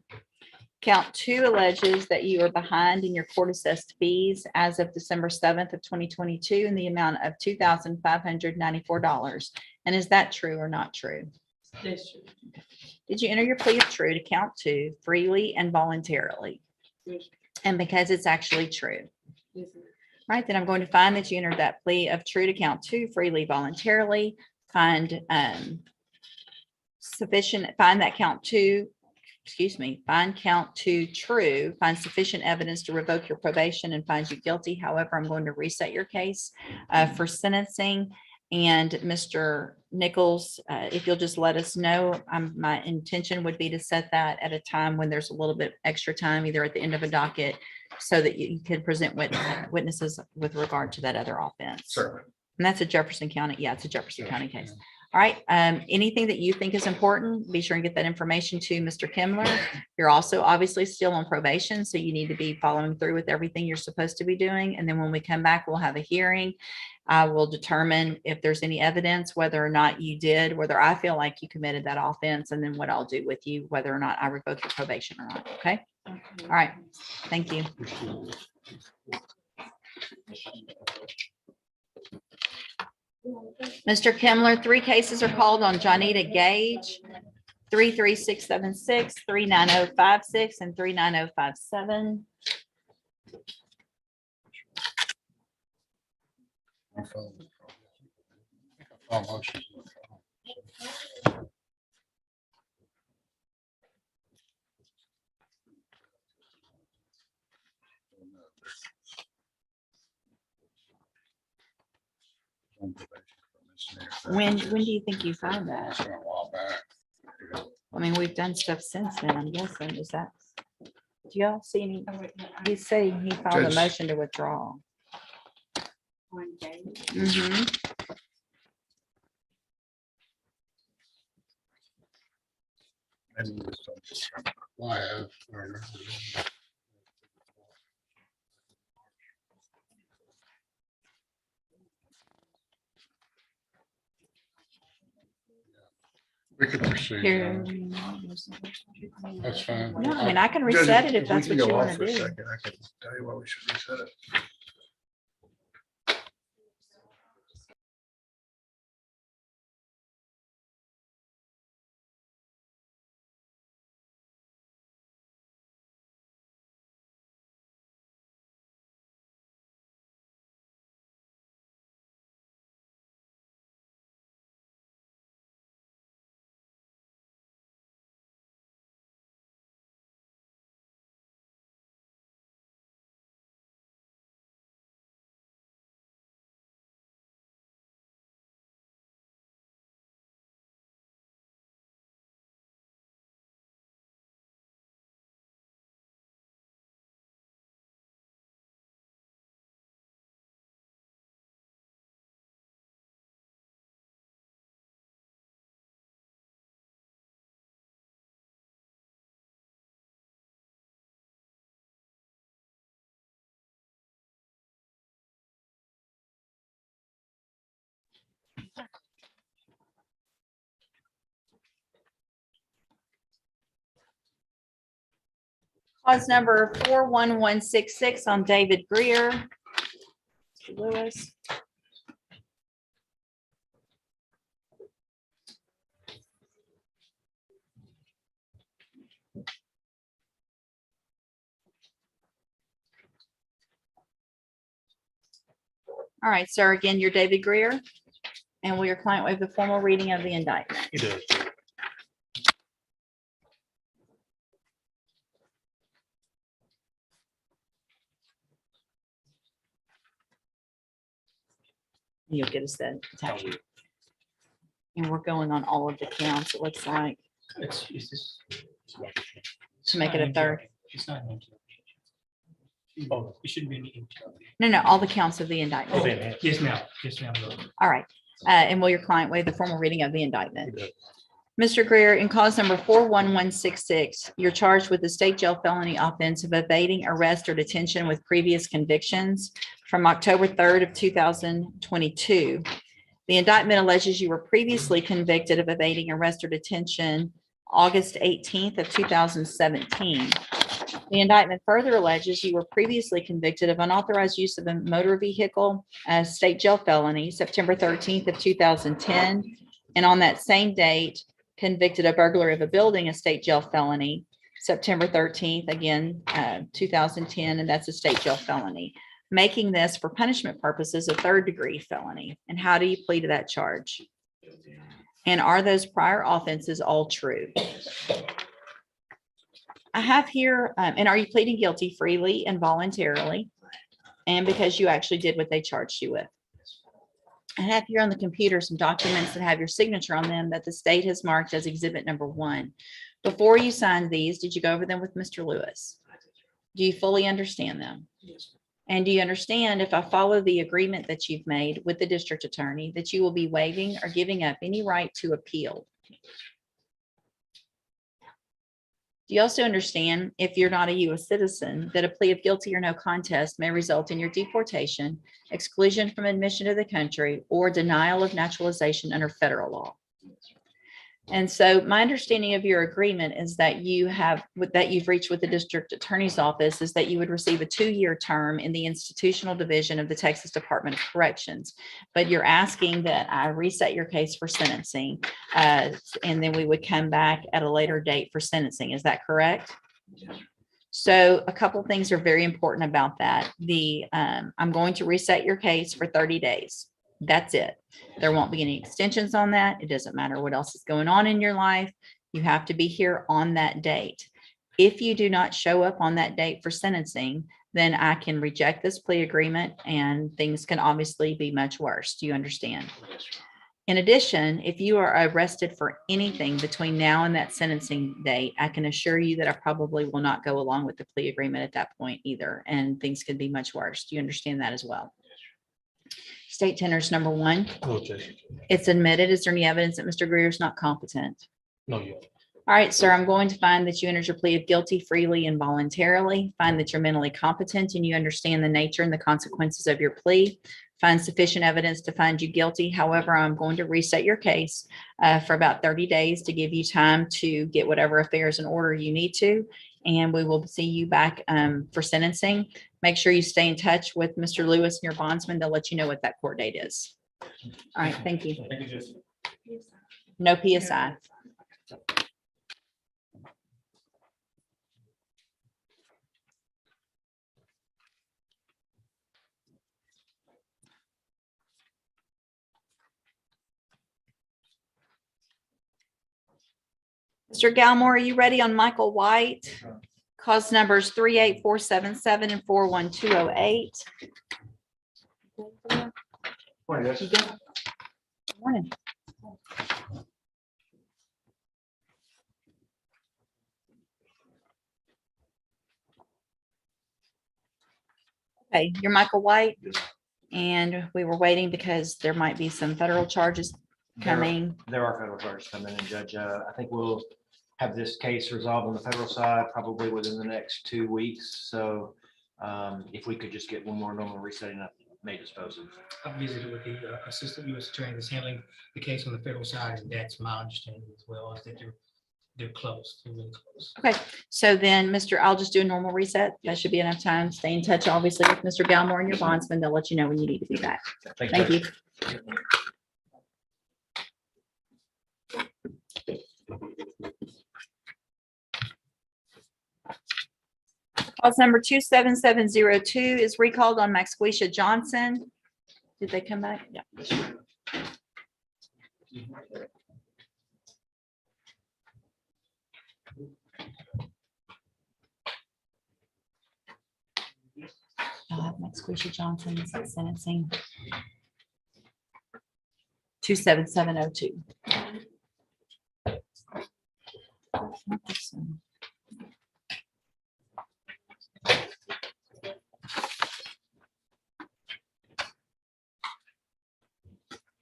Count 2 alleges that you are behind in your court assessed fees as of December 7th of 2022 in the amount of $2,594. And is that true or not true? That's true. Did you enter your plea of true to count 2 freely and voluntarily? Yes. and because it's actually true. Right, then I'm going to find that you entered that plea of true to count two freely voluntarily, find sufficient, find that count two, excuse me, find count two true, find sufficient evidence to revoke your probation and find you guilty. However, I'm going to reset your case for sentencing. And Mr. Nichols, if you'll just let us know, my intention would be to set that at a time when there's a little bit extra time, either at the end of a docket, so that you can present witnesses with regard to that other offense. Certainly. And that's a Jefferson County. Yeah, it's a Jefferson County case. All right. Anything that you think is important, be sure and get that information to Mr. Kimler. You're also obviously still on probation, so you need to be following through with everything you're supposed to be doing. And then when we come back, we'll have a hearing. I will determine if there's any evidence, whether or not you did, whether I feel like you committed that offense, and then what I'll do with you, whether or not I revoke your probation or not. Okay. All right. Thank you. Mr. Kimler, 3 cases are called on Johnita Gage, 33676, 39056, and 39057. When do you think you found that? A while back. I mean, we've done stuff since then, I'm guessing. Is that, do y'all see any? He's saying he filed a Judge. motion to withdraw. Mhm. Maybe we just don't- Well, I have, or- We could proceed. Here. That's fine. No, I mean, I can Judge, reset it if we that's can what you go want off to for a do. second, I can tell you why we should reset it. Cause number 41166 on David Greer. Mr. Lewis. All right, sir, again, you're David Greer. And will your client waive the formal reading of the indictment? He does. You'll get us that attachment. And we're going on all of the counts, it looks like, It's just. to make it a third. It's not. an interruption. Oh, it shouldn't be any interruption. No, all the counts of the indictment. Okay. Yes, ma'am. Yes, ma'am. All right. And will your client waive the formal reading of the indictment? Mr. Greer, in cause number 41166, you're charged with the state jail felony offense of evading arrest or detention with previous convictions from October 3rd of 2022. The indictment alleges you were previously convicted of evading arrest or detention August 18th of 2017. The indictment further alleges you were previously convicted of unauthorized use of a motor vehicle as state jail felony September 13th of 2010. And on that same date, convicted of burglary of a building, a state jail felony September 13th, again, 2010, and that's a state jail felony, making this for punishment purposes a third-degree felony. And how do you plead to that charge? And are those prior offenses all true? I have here, and are you pleading guilty freely and voluntarily? And because you actually did what they charged you with? I have here on the computer some documents that have your signature on them that the state has marked as exhibit number 1. Before you signed these, did you go over them with Mr. Lewis? Do you fully understand them? Yes. And do you understand, if I follow the agreement that you've made with the district attorney, that you will be waiving or giving up any right to appeal? Do you also understand, if you're not a U.S. citizen, that a plea of guilty or no contest may result in your deportation, exclusion from admission to the country, or denial of naturalization under federal law? And so my understanding of your agreement is that you've reached with the district attorney's office is that you would receive a 2-year term in the institutional division of the Texas Department of Corrections. But you're asking that I reset your case for sentencing, and then we would come back at a later date for sentencing. Is that correct? So a couple things are very important about that. I'm going to reset your case for 30 days. That's it. There won't be any extensions on that. It doesn't matter what else is going on in your life. You have to be here on that date. If you do not show up on that date for sentencing, then I can reject this plea agreement and things can obviously be much worse. Do you understand? In addition, if you are arrested for anything between now and that sentencing date, I can assure you that I probably will not go along with the plea agreement at that point either, and things could be much worse. Do you understand that as well? State tenders number 1. No objection. It's admitted. Is there any evidence that Mr. Greer is not competent? No, you. All right, sir, I'm going to find that you entered your plea of guilty freely and voluntarily, find that you're mentally competent and you understand the nature and the consequences of your plea, find sufficient evidence to find you guilty. However, I'm going to reset your case for about 30 days to give you time to get whatever affairs in order you need to, and we will see you back for sentencing. Make sure you stay in touch with Mr. Lewis and your bondsman. They'll let you know what that court date is. All right, thank you. No PSI. Mr. Galmore, are you ready on Michael White? Cause numbers 38477 and 41208. Morning. You good? Morning. Okay, you're Michael White, and we were waiting because there might be some federal charges coming. There are federal charges coming in, Judge. I think we'll have this case resolved on the federal side probably within the next 2 weeks. So if we could just get one more normal resetting, I may dispose of. I visited with the assistant U.S. attorney that's handling the case on the federal side, and that's my understanding as well, is that they're close, they're really close. Okay, so then, I'll just do a normal reset. That should be enough time. Stay in touch, obviously, with Mr. Galmore and your bondsman. They'll let you know when you need to be back. Thank you. Cause number 27702 is recalled on Maxquisha Johnson. Did they come back? Yeah. I'll have Maxquisha Johnson sentencing. 27702. Not this one.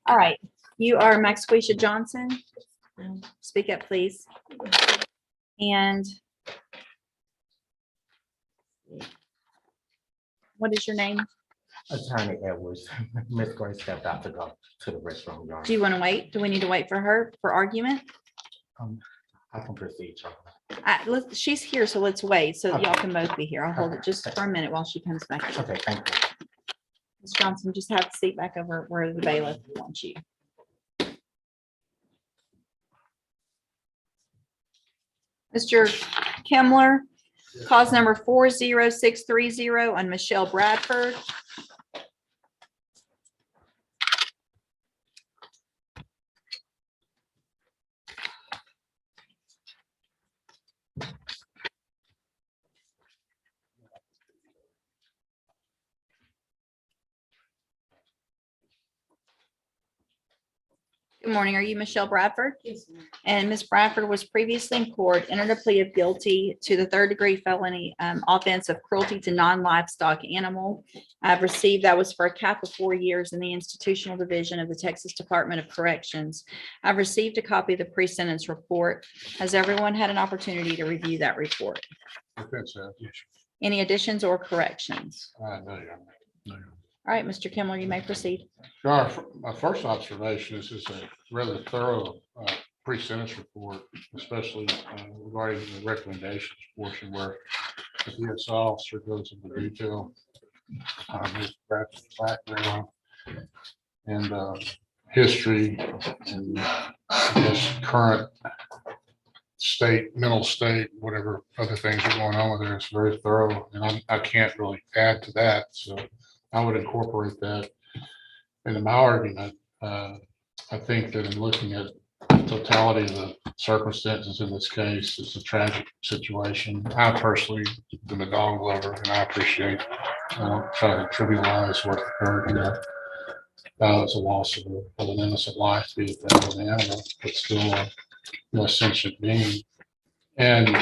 All right, you are Maxquisha Johnson. Speak up, please. And what is your name? Attorney Edwards. Miss Grace stepped out to go to the restroom. Do you want to wait? Do we need to wait for her for argument? I can proceed, Charlie. She's here, so let's wait so that y'all can both be here. I'll hold it just for a minute while she comes back. Okay, thank you. Ms. Johnson, just have the seat back over where the bailiff wants you. Mr. Kimler. Cause number 40630 on Michelle Bradford. Good morning. Are you Michelle Bradford? Yes, ma'am. And Ms. Bradford was previously in court, entered a plea of guilty to the third-degree felony offense of cruelty to non-livestock animal. I've received, that was for a cap of 4 years in the institutional division of the Texas Department of Corrections. I've received a copy of the pre-sentence report. Has everyone had an opportunity to review that report? Any additions or corrections? All right, Mr. Kimmler, you may proceed. My first observation is this is a rather thorough pre-sentence report, especially regarding the recommendations portion where the PS officer goes into detail on his background and history and I guess current mental state, whatever other things are going on with it. It's very thorough, and I can't really add to that. So I would incorporate that into my argument. I think that in looking at the totality of the circumstances in this case, it's a tragic situation. I personally am a dog lover, and I appreciate, try to trivialize what occurred here. It's a loss of an innocent life, be it that of an animal, but still a sentient being. And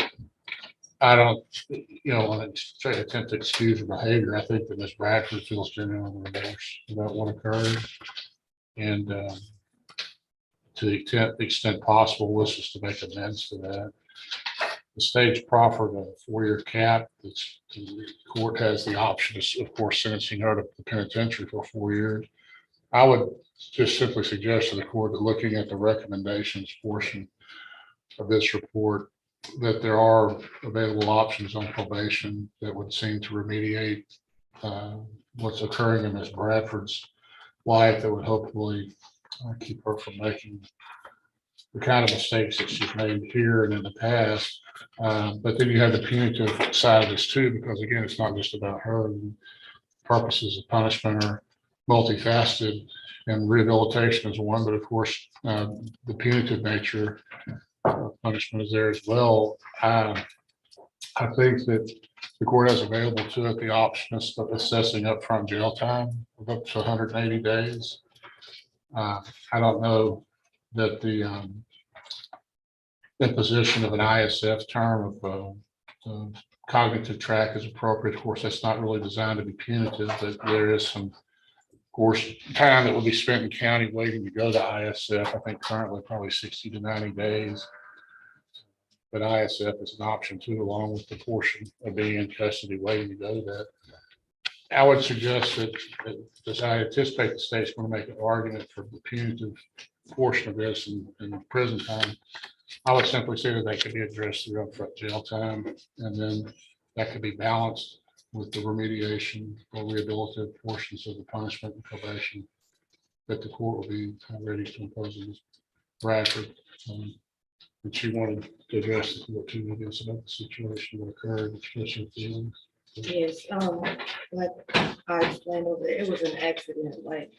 I don't, want to try to attempt to excuse her behavior. I think that Ms. Bradford feels genuinely remorse about what occurred. And to the extent possible, wishes to make amends to that. The stage proffered a 4-year cap. The court has the option of course, sentencing her to the penitentiary for 4 years. I would just simply suggest to the court that looking at the recommendations portion of this report, that there are available options on probation that would seem to remediate what's occurring in Ms. Bradford's life that would hopefully keep her from making the kind of mistakes that she's made here and in the past. But then you have the punitive side of this too, because again, it's not just about her. Purposes of punishment are multifaceted, and rehabilitation is one, but of course, the punitive nature punishment is there as well. I think that the court has available to it the option of assessing upfront jail time of up to 180 days. I don't know that the imposition of an ISF term of cognitive track is appropriate. Of course, that's not really designed to be punitive, but there is some, of course, time that will be spent in county waiting to go to ISF. I think currently probably 60 to 90 days. But ISF is an option too, along with the portion of being in custody waiting to go to that. I would suggest that as I anticipate the state's going to make an argument for the punitive portion of this in prison time, I would simply say that could be addressed through upfront jail time, and then that could be balanced with the remediation or rehabilitative portions of the punishment and probation that the court will be ready to impose on Ms. Bradford. And she wanted to address the court too, I guess, about the situation that occurred, express her feelings. Yes, like I explained over there, it was an accident. Like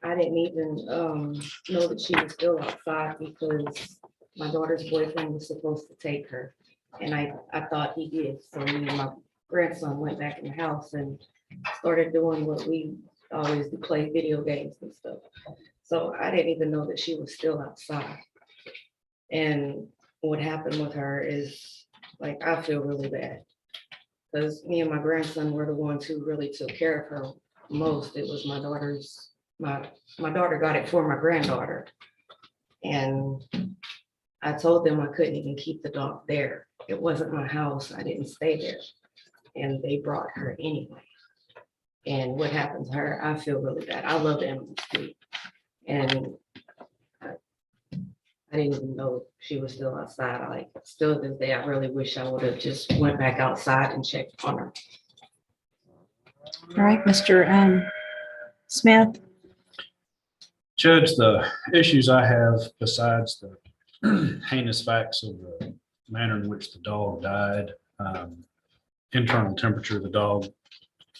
I didn't even know that she was still outside because my daughter's boyfriend was supposed to take her, and I thought he did. So me and my grandson went back in the house and started doing what we always do, play video games and stuff. So I didn't even know that she was still outside. And what happened with her is, like, I feel really bad because me and my grandson were the ones who really took care of her most. It was my daughter's, my daughter got it for my granddaughter. And I told them I couldn't even keep the dog there. It wasn't my house. I didn't stay there. And they brought her anyway. And what happened to her, I feel really bad. I love animals too. And I didn't even know she was still outside. I still to this day, I really wish I would have just went back outside and checked on her. All right, Mr. Smith. Judge, the issues I have besides the heinous facts of the manner in which the dog died. Internal temperature of the dog,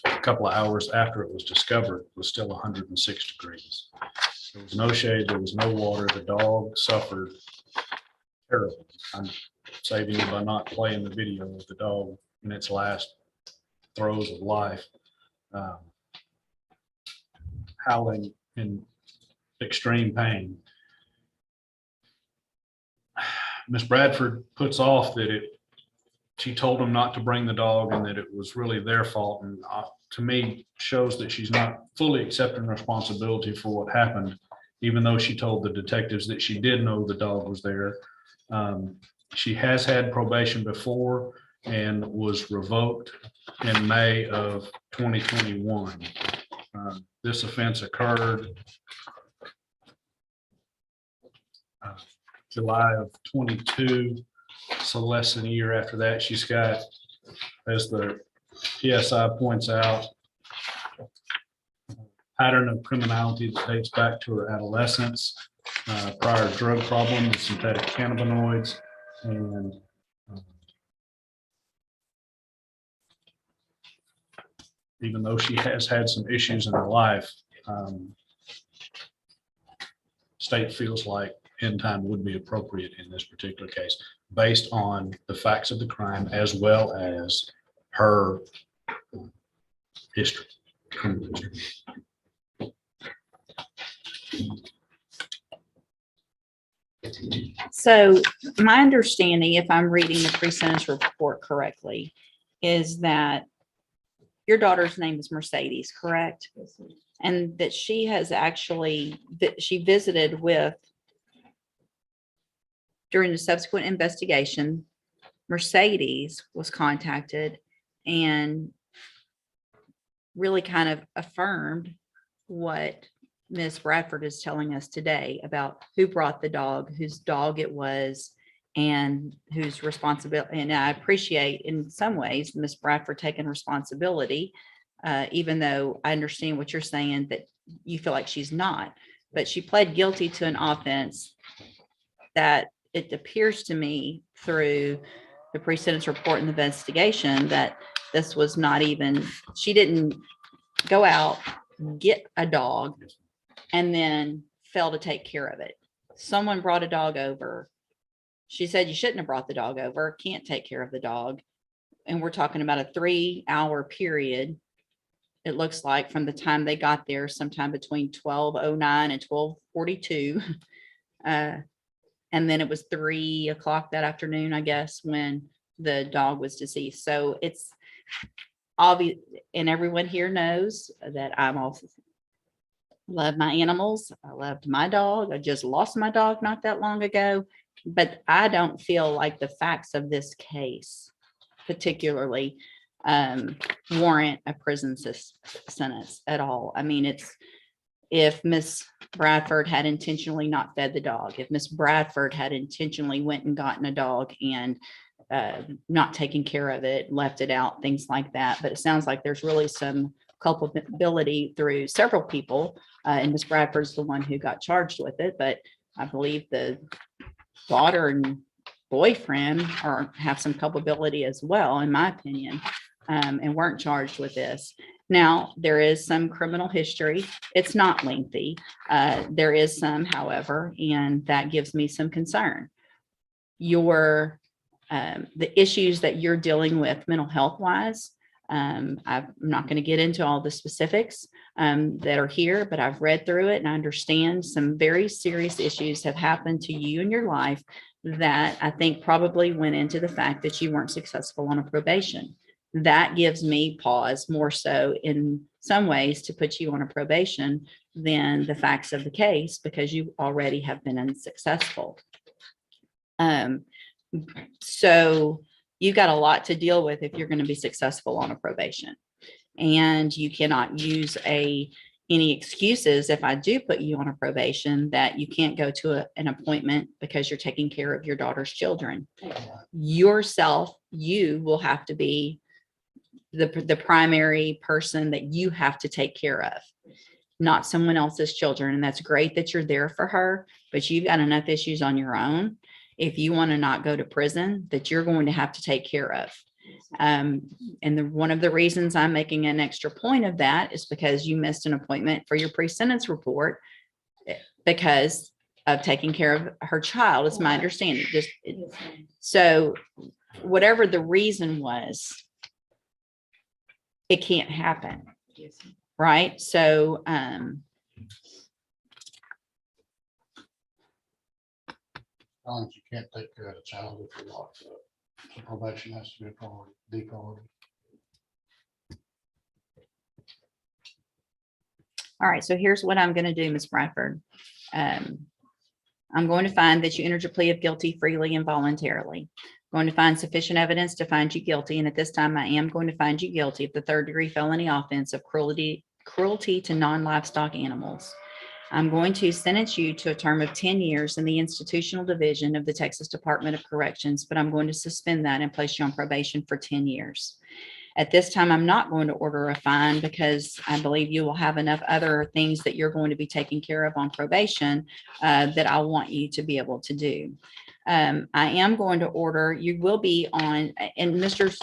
a couple of hours after it was discovered, was still 106 degrees. There was no shade, there was no water. The dog suffered terribly. I'm saving it by not playing the video of the dog in its last throes of life, howling in extreme pain. Miss Bradford puts off that she told him not to bring the dog and that it was really their fault. And to me, shows that she's not fully accepting responsibility for what happened, even though she told the detectives that she did know the dog was there. She has had probation before and was revoked in May of 2021. This offense occurred July of 22. So less than a year after that, she's got, as the PSI points out, pattern of criminality that dates back to her adolescence, prior drug problem with synthetic cannabinoids, and even though she has had some issues in her life, state feels like end time would be appropriate in this particular case, based on the facts of the crime as well as her history, criminal history. So my understanding, if I'm reading the pre-sentence report correctly, is that your daughter's name is Mercedes, correct? And that she has actually, that she visited with, during the subsequent investigation, Mercedes was contacted and really kind of affirmed what Ms. Bradford is telling us today about who brought the dog, whose dog it was, and whose responsibility. And I appreciate in some ways Ms. Bradford taking responsibility, even though I understand what you're saying, that you feel like she's not. But she pled guilty to an offense that it appears to me through the pre-sentence report and the investigation that this was not even, she didn't go out, get a dog, and then fail to take care of it. Someone brought a dog over. She said you shouldn't have brought the dog over, can't take care of the dog. And we're talking about a 3-hour period. It looks like from the time they got there, sometime between 12:09 and 12:42. And then it was 3 o'clock that afternoon, I guess, when the dog was deceased. So it's obvious, and everyone here knows that I'm also love my animals. I loved my dog. I just lost my dog not that long ago, but I don't feel like the facts of this case particularly warrant a prison sentence at all. I mean, it's, if Miss Bradford had intentionally not fed the dog, if Miss Bradford had intentionally went and gotten a dog and not taking care of it, left it out, things like that. But it sounds like there's really some culpability through several people, and Miss Bradford's the one who got charged with it. But I believe the daughter and boyfriend have some culpability as well, in my opinion, and weren't charged with this. Now, there is some criminal history. It's not lengthy. There is some, however, and that gives me some concern. The issues that you're dealing with mental health wise, I'm not going to get into all the specifics that are here, but I've read through it and I understand some very serious issues have happened to you in your life that I think probably went into the fact that you weren't successful on a probation. That gives me pause more so in some ways to put you on a probation than the facts of the case, because you already have been unsuccessful. So you've got a lot to deal with if you're going to be successful on a probation, and you cannot use any excuses if I do put you on a probation that you can't go to an appointment because you're taking care of your daughter's children. Yourself, you will have to be the primary person that you have to take care of, not someone else's children. And that's great that you're there for her, but you've got enough issues on your own. if you want to not go to prison, that you're going to have to take care of. One of the reasons I'm making an extra point of that is because you missed an appointment for your pre-sentence report because of taking care of her child, is my understanding. So whatever the reason was, it can't happen. Right? So, You can't take care of the child if you're locked up. So probation has to be a priority, the priority. all right, so here's what I'm going to do, Ms. Bradford. I'm going to find that you entered your plea of guilty freely and voluntarily. I'm going to find sufficient evidence to find you guilty, and at this time, I am going to find you guilty of the third-degree felony offense of cruelty to non-livestock animals. I'm going to sentence you to a term of 10 years in the institutional division of the Texas Department of Corrections, but I'm going to suspend that and place you on probation for 10 years. At this time, I'm not going to order a fine because I believe you will have enough other things that you're going to be taking care of on probation that I want you to be able to do. I am going to order, you will be on, and Mr.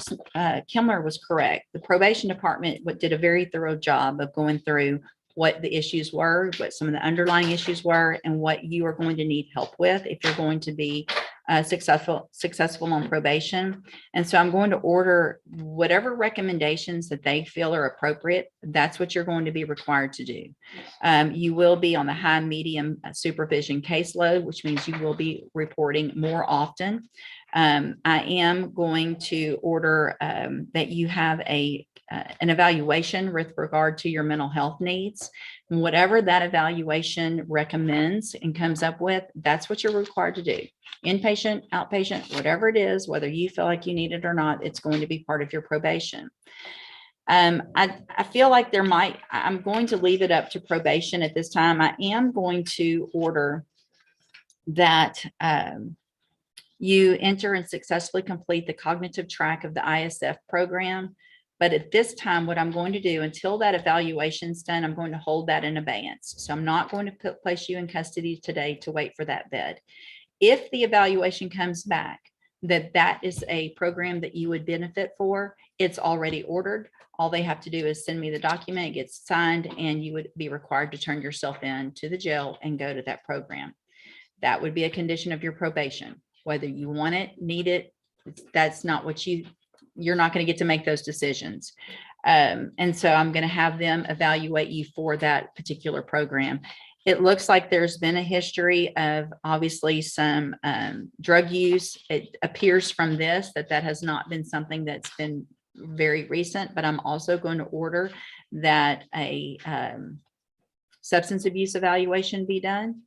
Kimler was correct. The probation department did a very thorough job of going through what the issues were, what some of the underlying issues were, and what you are going to need help with if you're going to be successful on probation. And so I'm going to order whatever recommendations that they feel are appropriate. That's what you're going to be required to do. You will be on the high medium supervision caseload, which means you will be reporting more often. I am going to order that you have an evaluation with regard to your mental health needs. And whatever that evaluation recommends and comes up with, that's what you're required to do. Inpatient, outpatient, whatever it is, whether you feel like you need it or not, it's going to be part of your probation. I feel like I'm going to leave it up to probation at this time. I am going to order that you enter and successfully complete the cognitive track of the ISF program. But at this time, what I'm going to do until that evaluation is done, I'm going to hold that in abeyance. So I'm not going to place you in custody today to wait for that bed. If the evaluation comes back that is a program that you would benefit for, it's already ordered. All they have to do is send me the document, it gets signed, and you would be required to turn yourself in to the jail and go to that program. That would be a condition of your probation. Whether you want it, need it, that's not what you're not going to get to make those decisions. And so I'm going to have them evaluate you for that particular program. It looks like there's been a history of obviously some drug use. It appears from this that has not been something that's been very recent, but I'm also going to order that a substance abuse evaluation be done.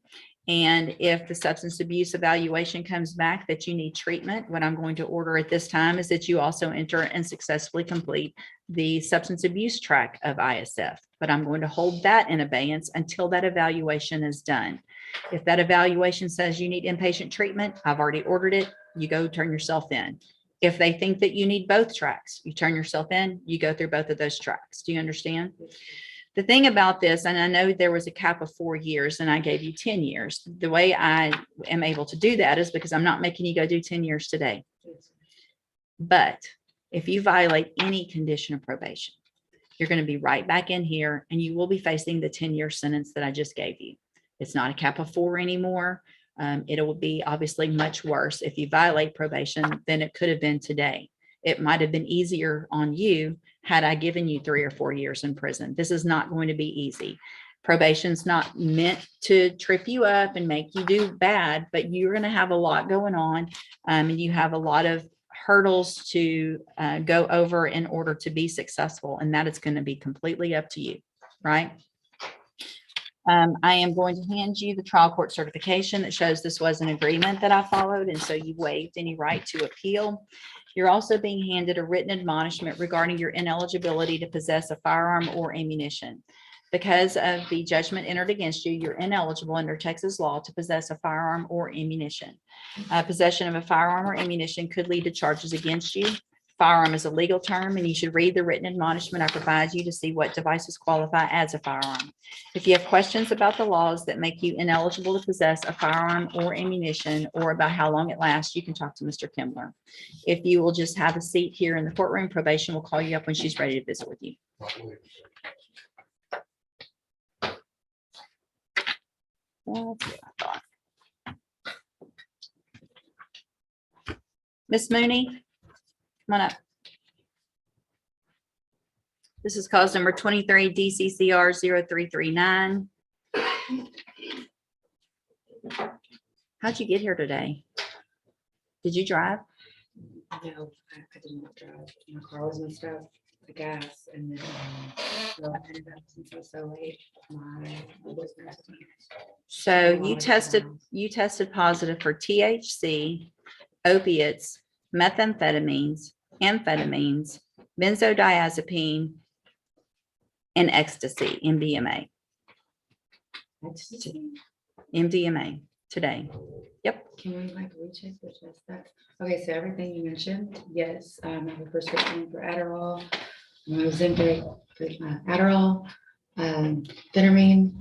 And if the substance abuse evaluation comes back that you need treatment, what I'm going to order at this time is that you also enter and successfully complete the substance abuse track of ISF. But I'm going to hold that in abeyance until that evaluation is done. If that evaluation says you need inpatient treatment, I've already ordered it. You go turn yourself in. If they think that you need both tracks, you turn yourself in, you go through both of those tracks. Do you understand? The thing about this, and I know there was a cap of 4 years and I gave you 10 years. The way I am able to do that is because I'm not making you go do 10 years today. But if you violate any condition of probation, you're going to be right back in here and you will be facing the 10-year sentence that I just gave you. It's not a cap of 4 anymore. It will be obviously much worse if you violate probation than it could have been today. It might have been easier on you had I given you 3 or 4 years in prison. This is not going to be easy. Probation's not meant to trip you up and make you do bad, but you're going to have a lot going on. And you have a lot of hurdles to go over in order to be successful. And that is going to be completely up to you, right? I am going to hand you the trial court certification that shows this was an agreement that I followed, and so you waived any right to appeal. You're also being handed a written admonishment regarding your ineligibility to possess a firearm or ammunition. Because of the judgment entered against you, you're ineligible under Texas law to possess a firearm or ammunition. Possession of a firearm or ammunition could lead to charges against you. firearm is a legal term, and you should read the written admonishment I provide you to see what devices qualify as a firearm. If you have questions about the laws that make you ineligible to possess a firearm or ammunition, or about how long it lasts, you can talk to Mr. Kimbler. If you will just have a seat here in the courtroom, probation will call you up when she's ready to visit with you. That's what I thought. Miss Mooney, come on up. This is cause number 23 DCCR 0339. How'd you get here today? Did you drive? No, I did not drive. My car was messed up, the gas, and then, so I ended up since I was so late, my business. So you tested positive for THC, opiates, methamphetamines, amphetamines, benzodiazepine, and ecstasy, MDMA. MDMA today. Yep. Can we like recheck the test that? Okay, so everything you mentioned, yes, I have a prescription for Adderall, Ozempic, Adderall, Phentermine,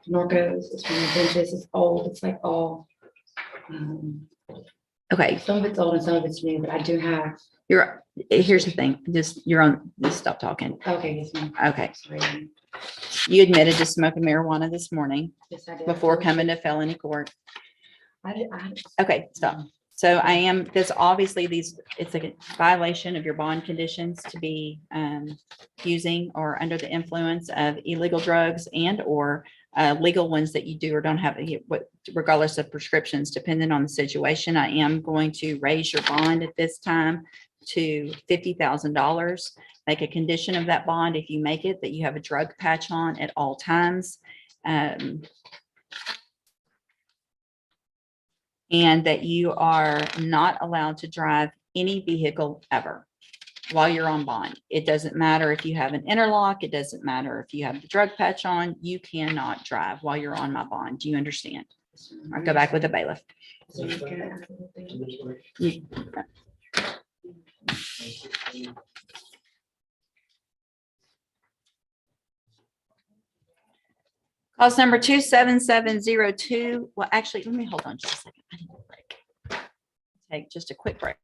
Norcos, it's from the dentist, it's old, it's like all. Okay. Some of it's old and some of it's new, but I do have. Here's the thing, just stop talking. Okay, yes, ma'am. Okay. Sorry. You admitted to smoking marijuana this morning Yes, I did. before coming to felony court. I did. Okay, stop. So that's obviously it's a violation of your bond conditions to be using or under the influence of illegal drugs and or legal ones that you do or don't have, regardless of prescriptions, depending on the situation. I am going to raise your bond at this time to $50,000. Make a condition of that bond, if you make it, that you have a drug patch on at all times. And that you are not allowed to drive any vehicle ever while you're on bond. It doesn't matter if you have an interlock. It doesn't matter if you have the drug patch on. You cannot drive while you're on my bond. Do you understand? I'll go back with the bailiff. Cause number 27702. Well, actually, let me hold on just a second. I need a break. Take just a quick break.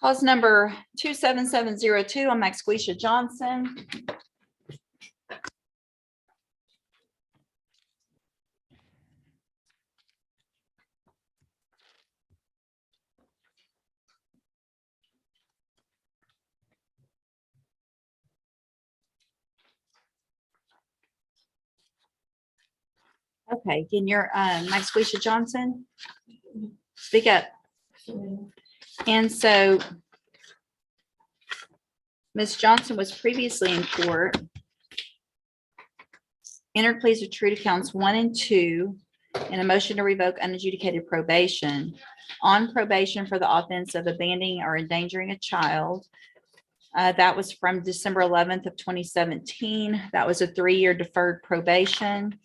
Cause number 27702 on Maxquisha Johnson. Okay, can your Maxquisha Johnson speak up? And so Ms. Johnson was previously in court, entered pleas of true to counts 1 and 2, and a motion to revoke unadjudicated probation on probation for the offense of abandoning or endangering a child. That was from December 11th of 2017. That was a 3-year deferred probation.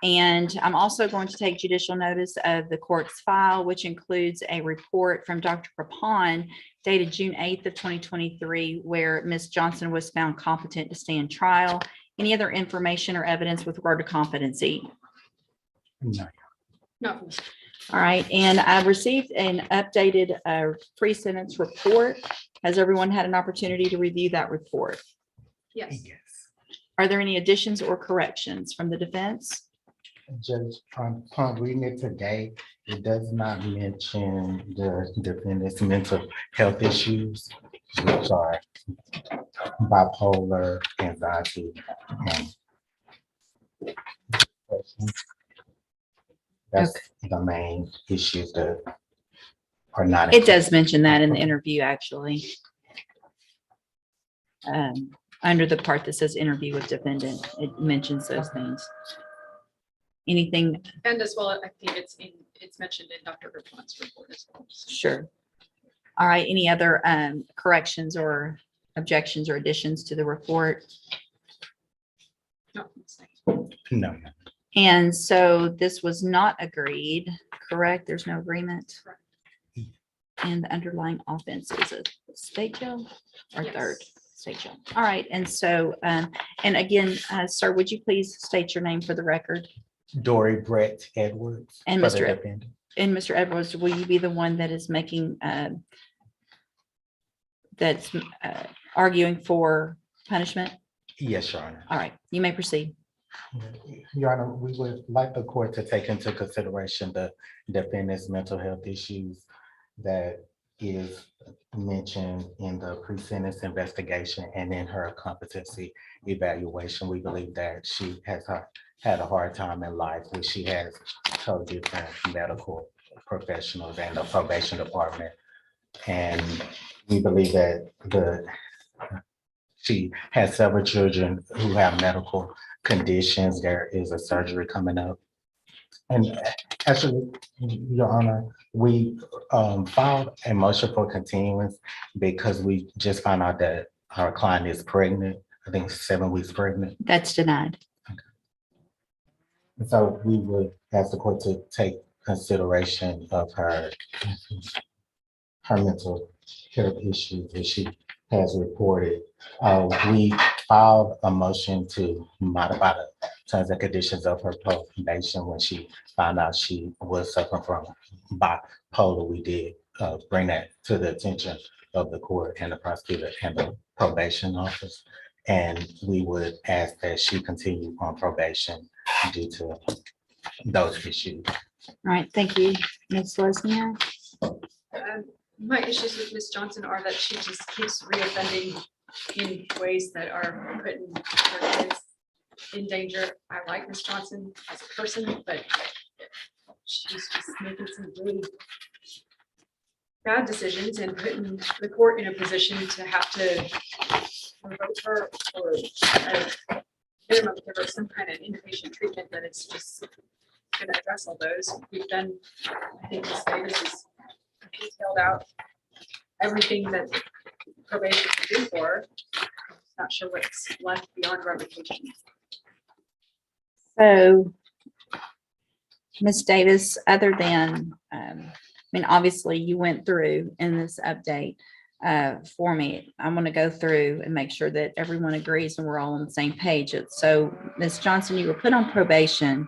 And I'm also going to take judicial notice of the court's file, which includes a report from Dr. Rapon dated June 8th of 2023, where Ms. Johnson was found competent to stand trial. Any other information or evidence with regard to competency? No. No. All right, and I received an updated pre-sentence report. Has everyone had an opportunity to review that report? Yes. Are there any additions or corrections from the defense? Judge, upon reading it today, it does not mention the defendant's mental health issues, which are bipolar, anxiety, and depression. That's the main issues that are not. It does mention that in the interview, actually. Under the part that says interview with defendant, it mentions those things. Anything? And as well, I think it's mentioned in Dr. Rapon's report as well. Sure. All right, any other corrections or objections or additions to the report? No. No. And so this was not agreed, correct? There's no agreement? Correct. And the underlying offense is a state jail or Yes. third state jail. All right, and so, and again, sir, would you please state your name for the record? Dory Brett Edwards. And for the Mr. defendant. And Mr. Edwards, will you be the one that is making, that's arguing for punishment? Yes, Your Honor. All right, you may proceed. Your Honor, we would like the court to take into consideration the defendant's mental health issues that is mentioned in the pre-sentence investigation and in her competency evaluation. We believe that she has had a hard time in life, where she has told different medical professionals and the probation department. And we believe that she has several children who have medical conditions. There is a surgery coming up. And actually, Your Honor, we filed a motion for continuance because we just found out that our client is pregnant, I think 7 weeks pregnant. That's denied. And so we would ask the court to take consideration of her mental health issues that she has reported. We filed a motion to modify the terms and conditions of her probation when she found out she was suffering from bipolar. We did bring that to the attention of the court and the prosecutor and the probation office. And we would ask that she continue on probation due to those issues. All right, thank you. Ms. Lesniak? My issues with Ms. Johnson are that she just keeps reoffending in ways that are putting her kids in danger. I like Ms. Johnson as a person, but she's just making some really bad decisions and putting the court in a position to have to revoke her or minimum give her some kind of inpatient treatment that it's just going to address all those. We've done, I think Ms. Davis has detailed out everything that probation can do for her. Not sure what's left beyond revocation. So, Ms. Davis, other than, I mean, obviously you went through in this update for me. I'm going to go through and make sure that everyone agrees and we're all on the same page. So, Ms. Johnson, you were put on probation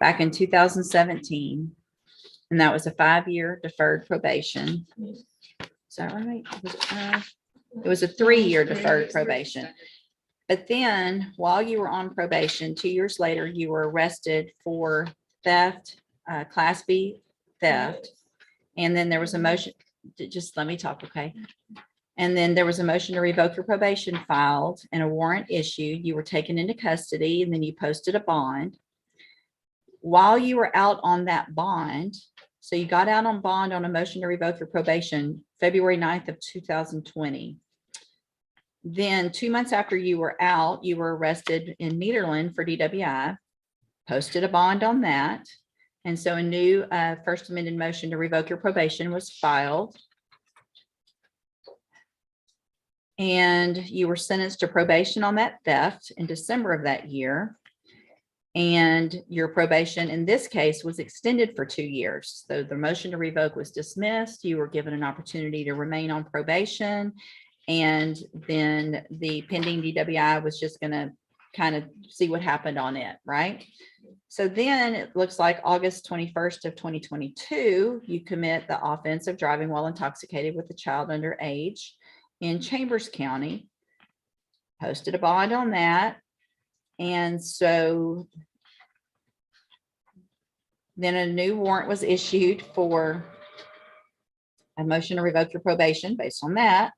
back in 2017, and that was a 5-year deferred probation. Is that right? Was it 5? It was a 3-year deferred probation. But then while you were on probation, 2 years later, you were arrested for theft, Class B theft. And then there was a motion, just let me talk, okay? And then there was a motion to revoke your probation filed and a warrant issued. You were taken into custody and then you posted a bond. While you were out on that bond, so you got out on bond on a motion to revoke your probation, February 9th of 2020. Then 2 months after you were out, you were arrested in Nederland for DWI, posted a bond on that. And so a new first amended motion to revoke your probation was filed. And you were sentenced to probation on that theft in December of that year. And your probation in this case was extended for 2 years. So the motion to revoke was dismissed. You were given an opportunity to remain on probation. And then the pending DWI was just going to kind of see what happened on it, right? So then it looks like August 21st of 2022, you commit the offense of driving while intoxicated with a child under age in Chambers County, posted a bond on that. And so then a new warrant was issued for a motion to revoke your probation based on that.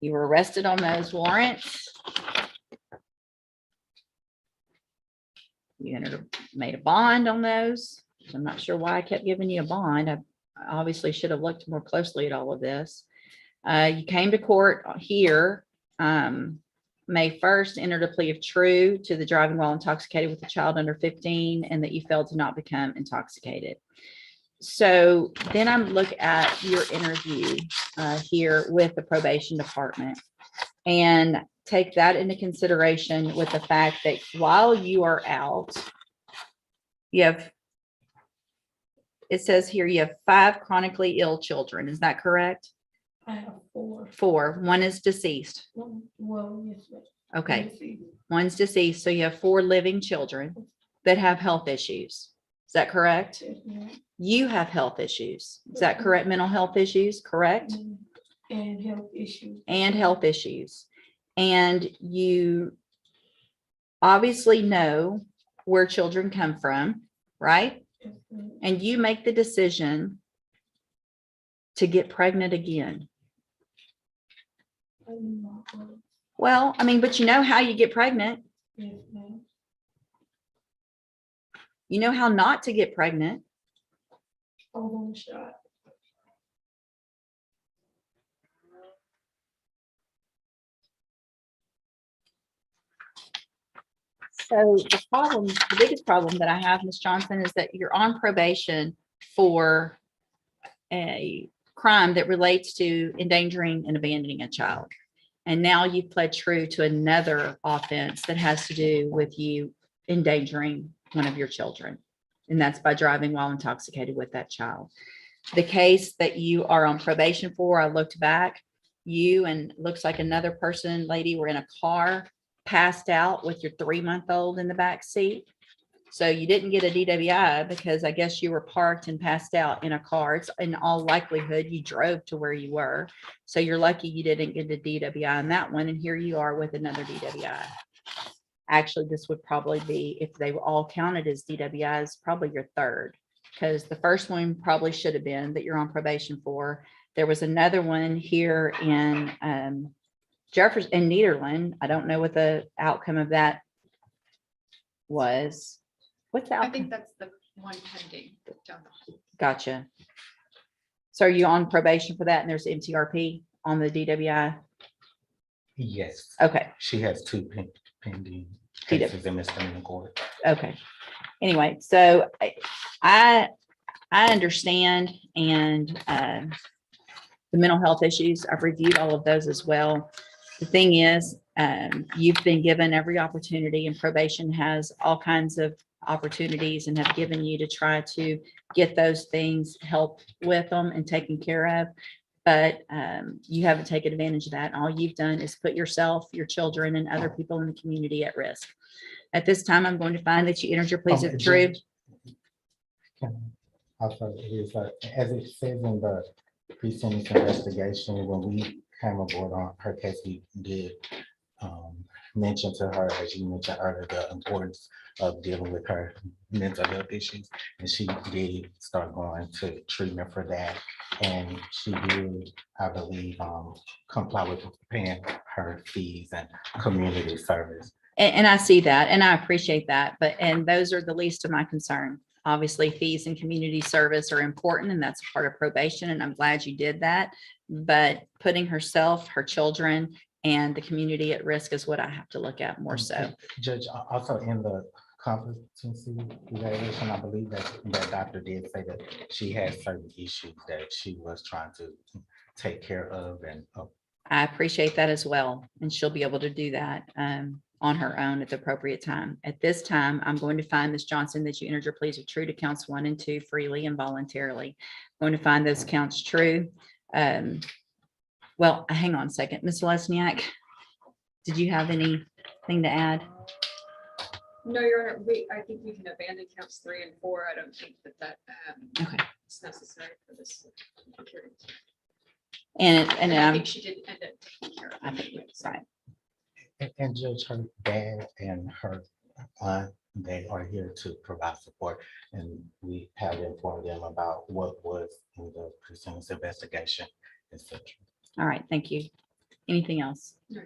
You were arrested on those warrants. You made a bond on those. I'm not sure why I kept giving you a bond. I obviously should have looked more closely at all of this. You came to court here May 1st, entered a plea of true to the driving while intoxicated with a child under 15 and that you failed to not become intoxicated. So then I'm looking at your interview here with the probation department and take that into consideration with the fact that while you are out, it says here you have 5 chronically ill children. Is that correct? I have 4. 4. One is deceased. Well, yes. Ma'am. Okay. One's deceased. So you have 4 living children that have health issues. Is that correct? Yes, ma'am. You have health issues. Is that correct? Mental health issues, correct? And health issues. And health issues. And you obviously know where children come from, right? Yes, ma'am. And you make the decision to get pregnant again. I do not know. Well, I mean, but you know how you get pregnant. Yes, ma'am. You know how not to get pregnant. Hormone shot. So the biggest problem that I have, Ms. Johnson, is that you're on probation for a crime that relates to endangering and abandoning a child. And now you've pled true to another offense that has to do with you endangering one of your children. And that's by driving while intoxicated with that child. The case that you are on probation for, I looked back, you and looks like another person, lady, were in a car, passed out with your 3-month-old in the back seat. So you didn't get a DWI because I guess you were parked and passed out in a car. It's in all likelihood you drove to where you were. So you're lucky you didn't get a DWI on that one. And here you are with another DWI. Actually, this would probably be, if they were all counted as DWIs, probably your third, because the first one probably should have been that you're on probation for. There was another one here in Jefferson and Nederland. I don't know what the outcome of that was. What's the I outcome? think that's the one pending. Gotcha. So are you on probation for that? And there's MTRP on the DWI? Yes. Okay. She has 2 pending cases in misdemeanor court. Okay. Anyway, so I understand, and the mental health issues, I've reviewed all of those as well. The thing is, you've been given every opportunity, and probation has all kinds of opportunities and have given you to try to get those things, help with them and taken care of. But you haven't taken advantage of that. All you've done is put yourself, your children, and other people in the community at risk. At this time, I'm going to find that you entered your pleas of true. As it says in the pre-sentence investigation, when we came aboard on her case, we did mention to her, as you mentioned earlier, the importance of dealing with her mental health issues. And she did start going to treatment for that. And she did, I believe, comply with paying her fees and community service. And I see that, and I appreciate that, and those are the least of my concern. Obviously, fees and community service are important, and that's a part of probation, and I'm glad you did that. But putting herself, her children, and the community at risk is what I have to look at more so. Judge, also in the competency evaluation, I believe that doctor did say that she had certain issues that she was trying to take care of, and I appreciate that as well, and she'll be able to do that on her own at the appropriate time. At this time, I'm going to find, Ms. Johnson, that you entered your pleas of true to counts 1 and 2 freely and voluntarily. I'm going to find those counts true. Well, hang on a second. Ms. Lesniak, did you have anything to add? No, Your Honor, I think we can abandon counts 3 and 4. I don't think that Okay. is necessary for this hearing. And I think she did end up taking care of it. I think that's right. and Judge, her dad and her aunt, they are here to provide support, and we have informed them about what was in the pre-sentence investigation, etc. All right, thank you. Anything else? No.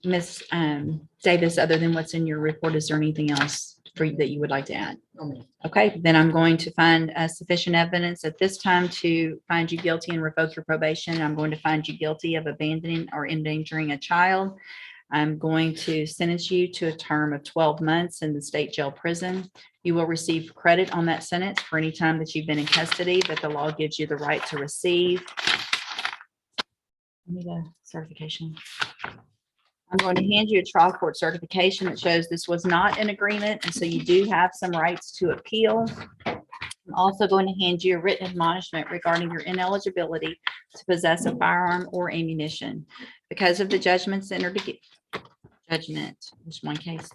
Ms. Davis, other than what's in your report, is there anything else for you that you would like to add? Okay, then I'm going to find sufficient evidence at this time to find you guilty and revoke your probation. I'm going to find you guilty of abandoning or endangering a child. I'm going to sentence you to a term of 12 months in the state jail prison. You will receive credit on that sentence for any time that you've been in custody, but the law gives you the right to receive. I need a certification. I'm going to hand you a trial court certification that shows this was not an agreement, and so you do have some rights to appeal. I'm also going to hand you a written admonishment regarding your ineligibility to possess a firearm or ammunition. Because of the judgments entered, just one case.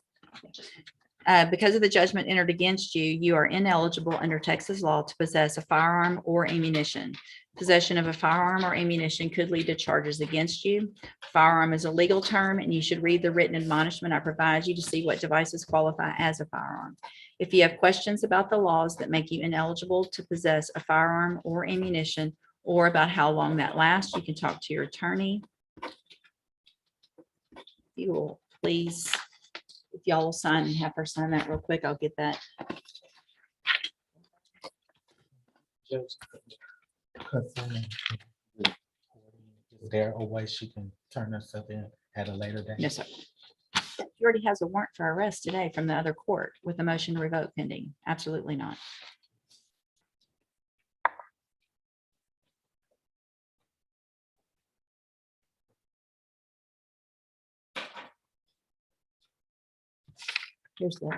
Because of the judgment entered against you, you are ineligible under Texas law to possess a firearm or ammunition. Possession of a firearm or ammunition could lead to charges against you. Firearm is a legal term, and you should read the written admonishment I provide you to see what devices qualify as a firearm. If you have questions about the laws that make you ineligible to possess a firearm or ammunition, or about how long that lasts, you can talk to your attorney. You will please, if y'all will sign and have her sign that real quick, I'll get that. Is there a way she can turn herself in at a later date? No, sir. She already has a warrant for arrest today from the other court with a motion to revoke pending. Absolutely not. Here's the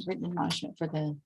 written admonishment for the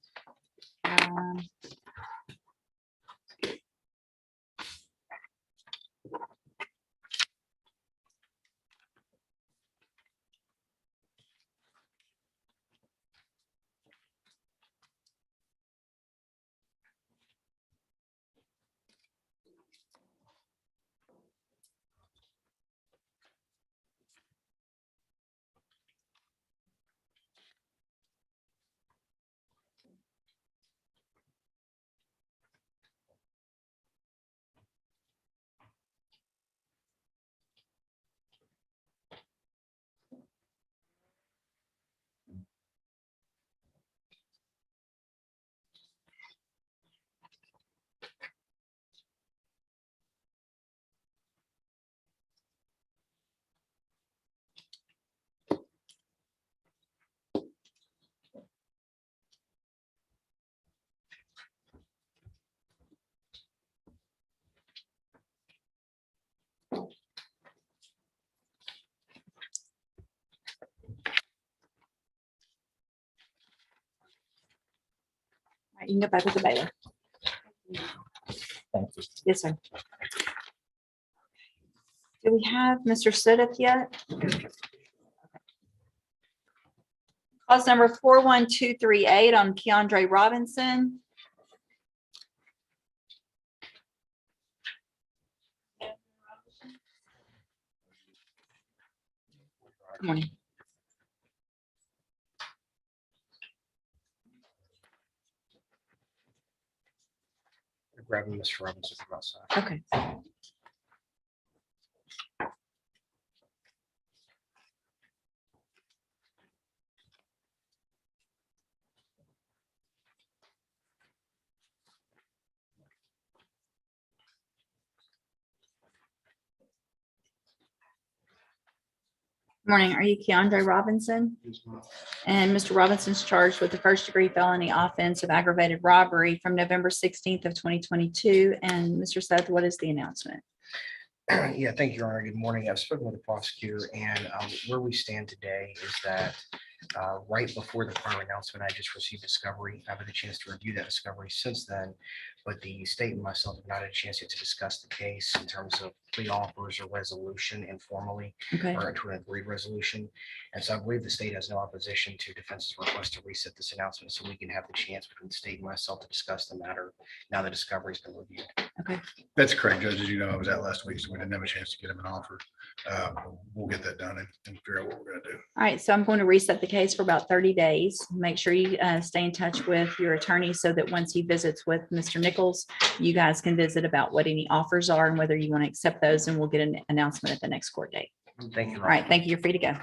you can go back with the bailiff. Thank you. Yes, sir. Do we have Mr. Siddick yet? Clause number 41238 on Keandre Robinson. Morning. Grabbing Mr. Robinson from outside. Okay. Morning. Are you Keandre Robinson? And Mr. Robinson's charged with the first-degree felony offense of aggravated robbery from November 16th of 2022. And Mr. Seth, what is the announcement? Yeah, thank you, Your Honor. Good morning. I've spoken with the prosecutor, and where we stand today is that right before the prior announcement, I just received discovery. I've had a chance to review that discovery since then, but the state and myself have not had a chance yet to discuss the case in terms of plea offers or resolution informally, Okay. or to an agreed resolution. And so I believe the state has no opposition to defense's request to reset this announcement so we can have the chance between the state and myself to discuss the matter now the discovery's been reviewed. Okay. That's correct, Judge. As you know, I was out last week, so we didn't have a chance to get him an offer. We'll get that done and figure out what we're gonna do. All right, so I'm going to reset the case for about 30 days. Make sure you stay in touch with your attorney so that once he visits with Mr. Nichols, you guys can visit about what any offers are and whether you want to accept those, and we'll get an announcement at the next court date. Thank you. All right, thank you. You're free to go.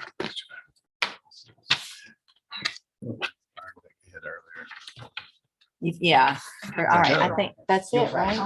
Yeah, all right, I think that's it, right?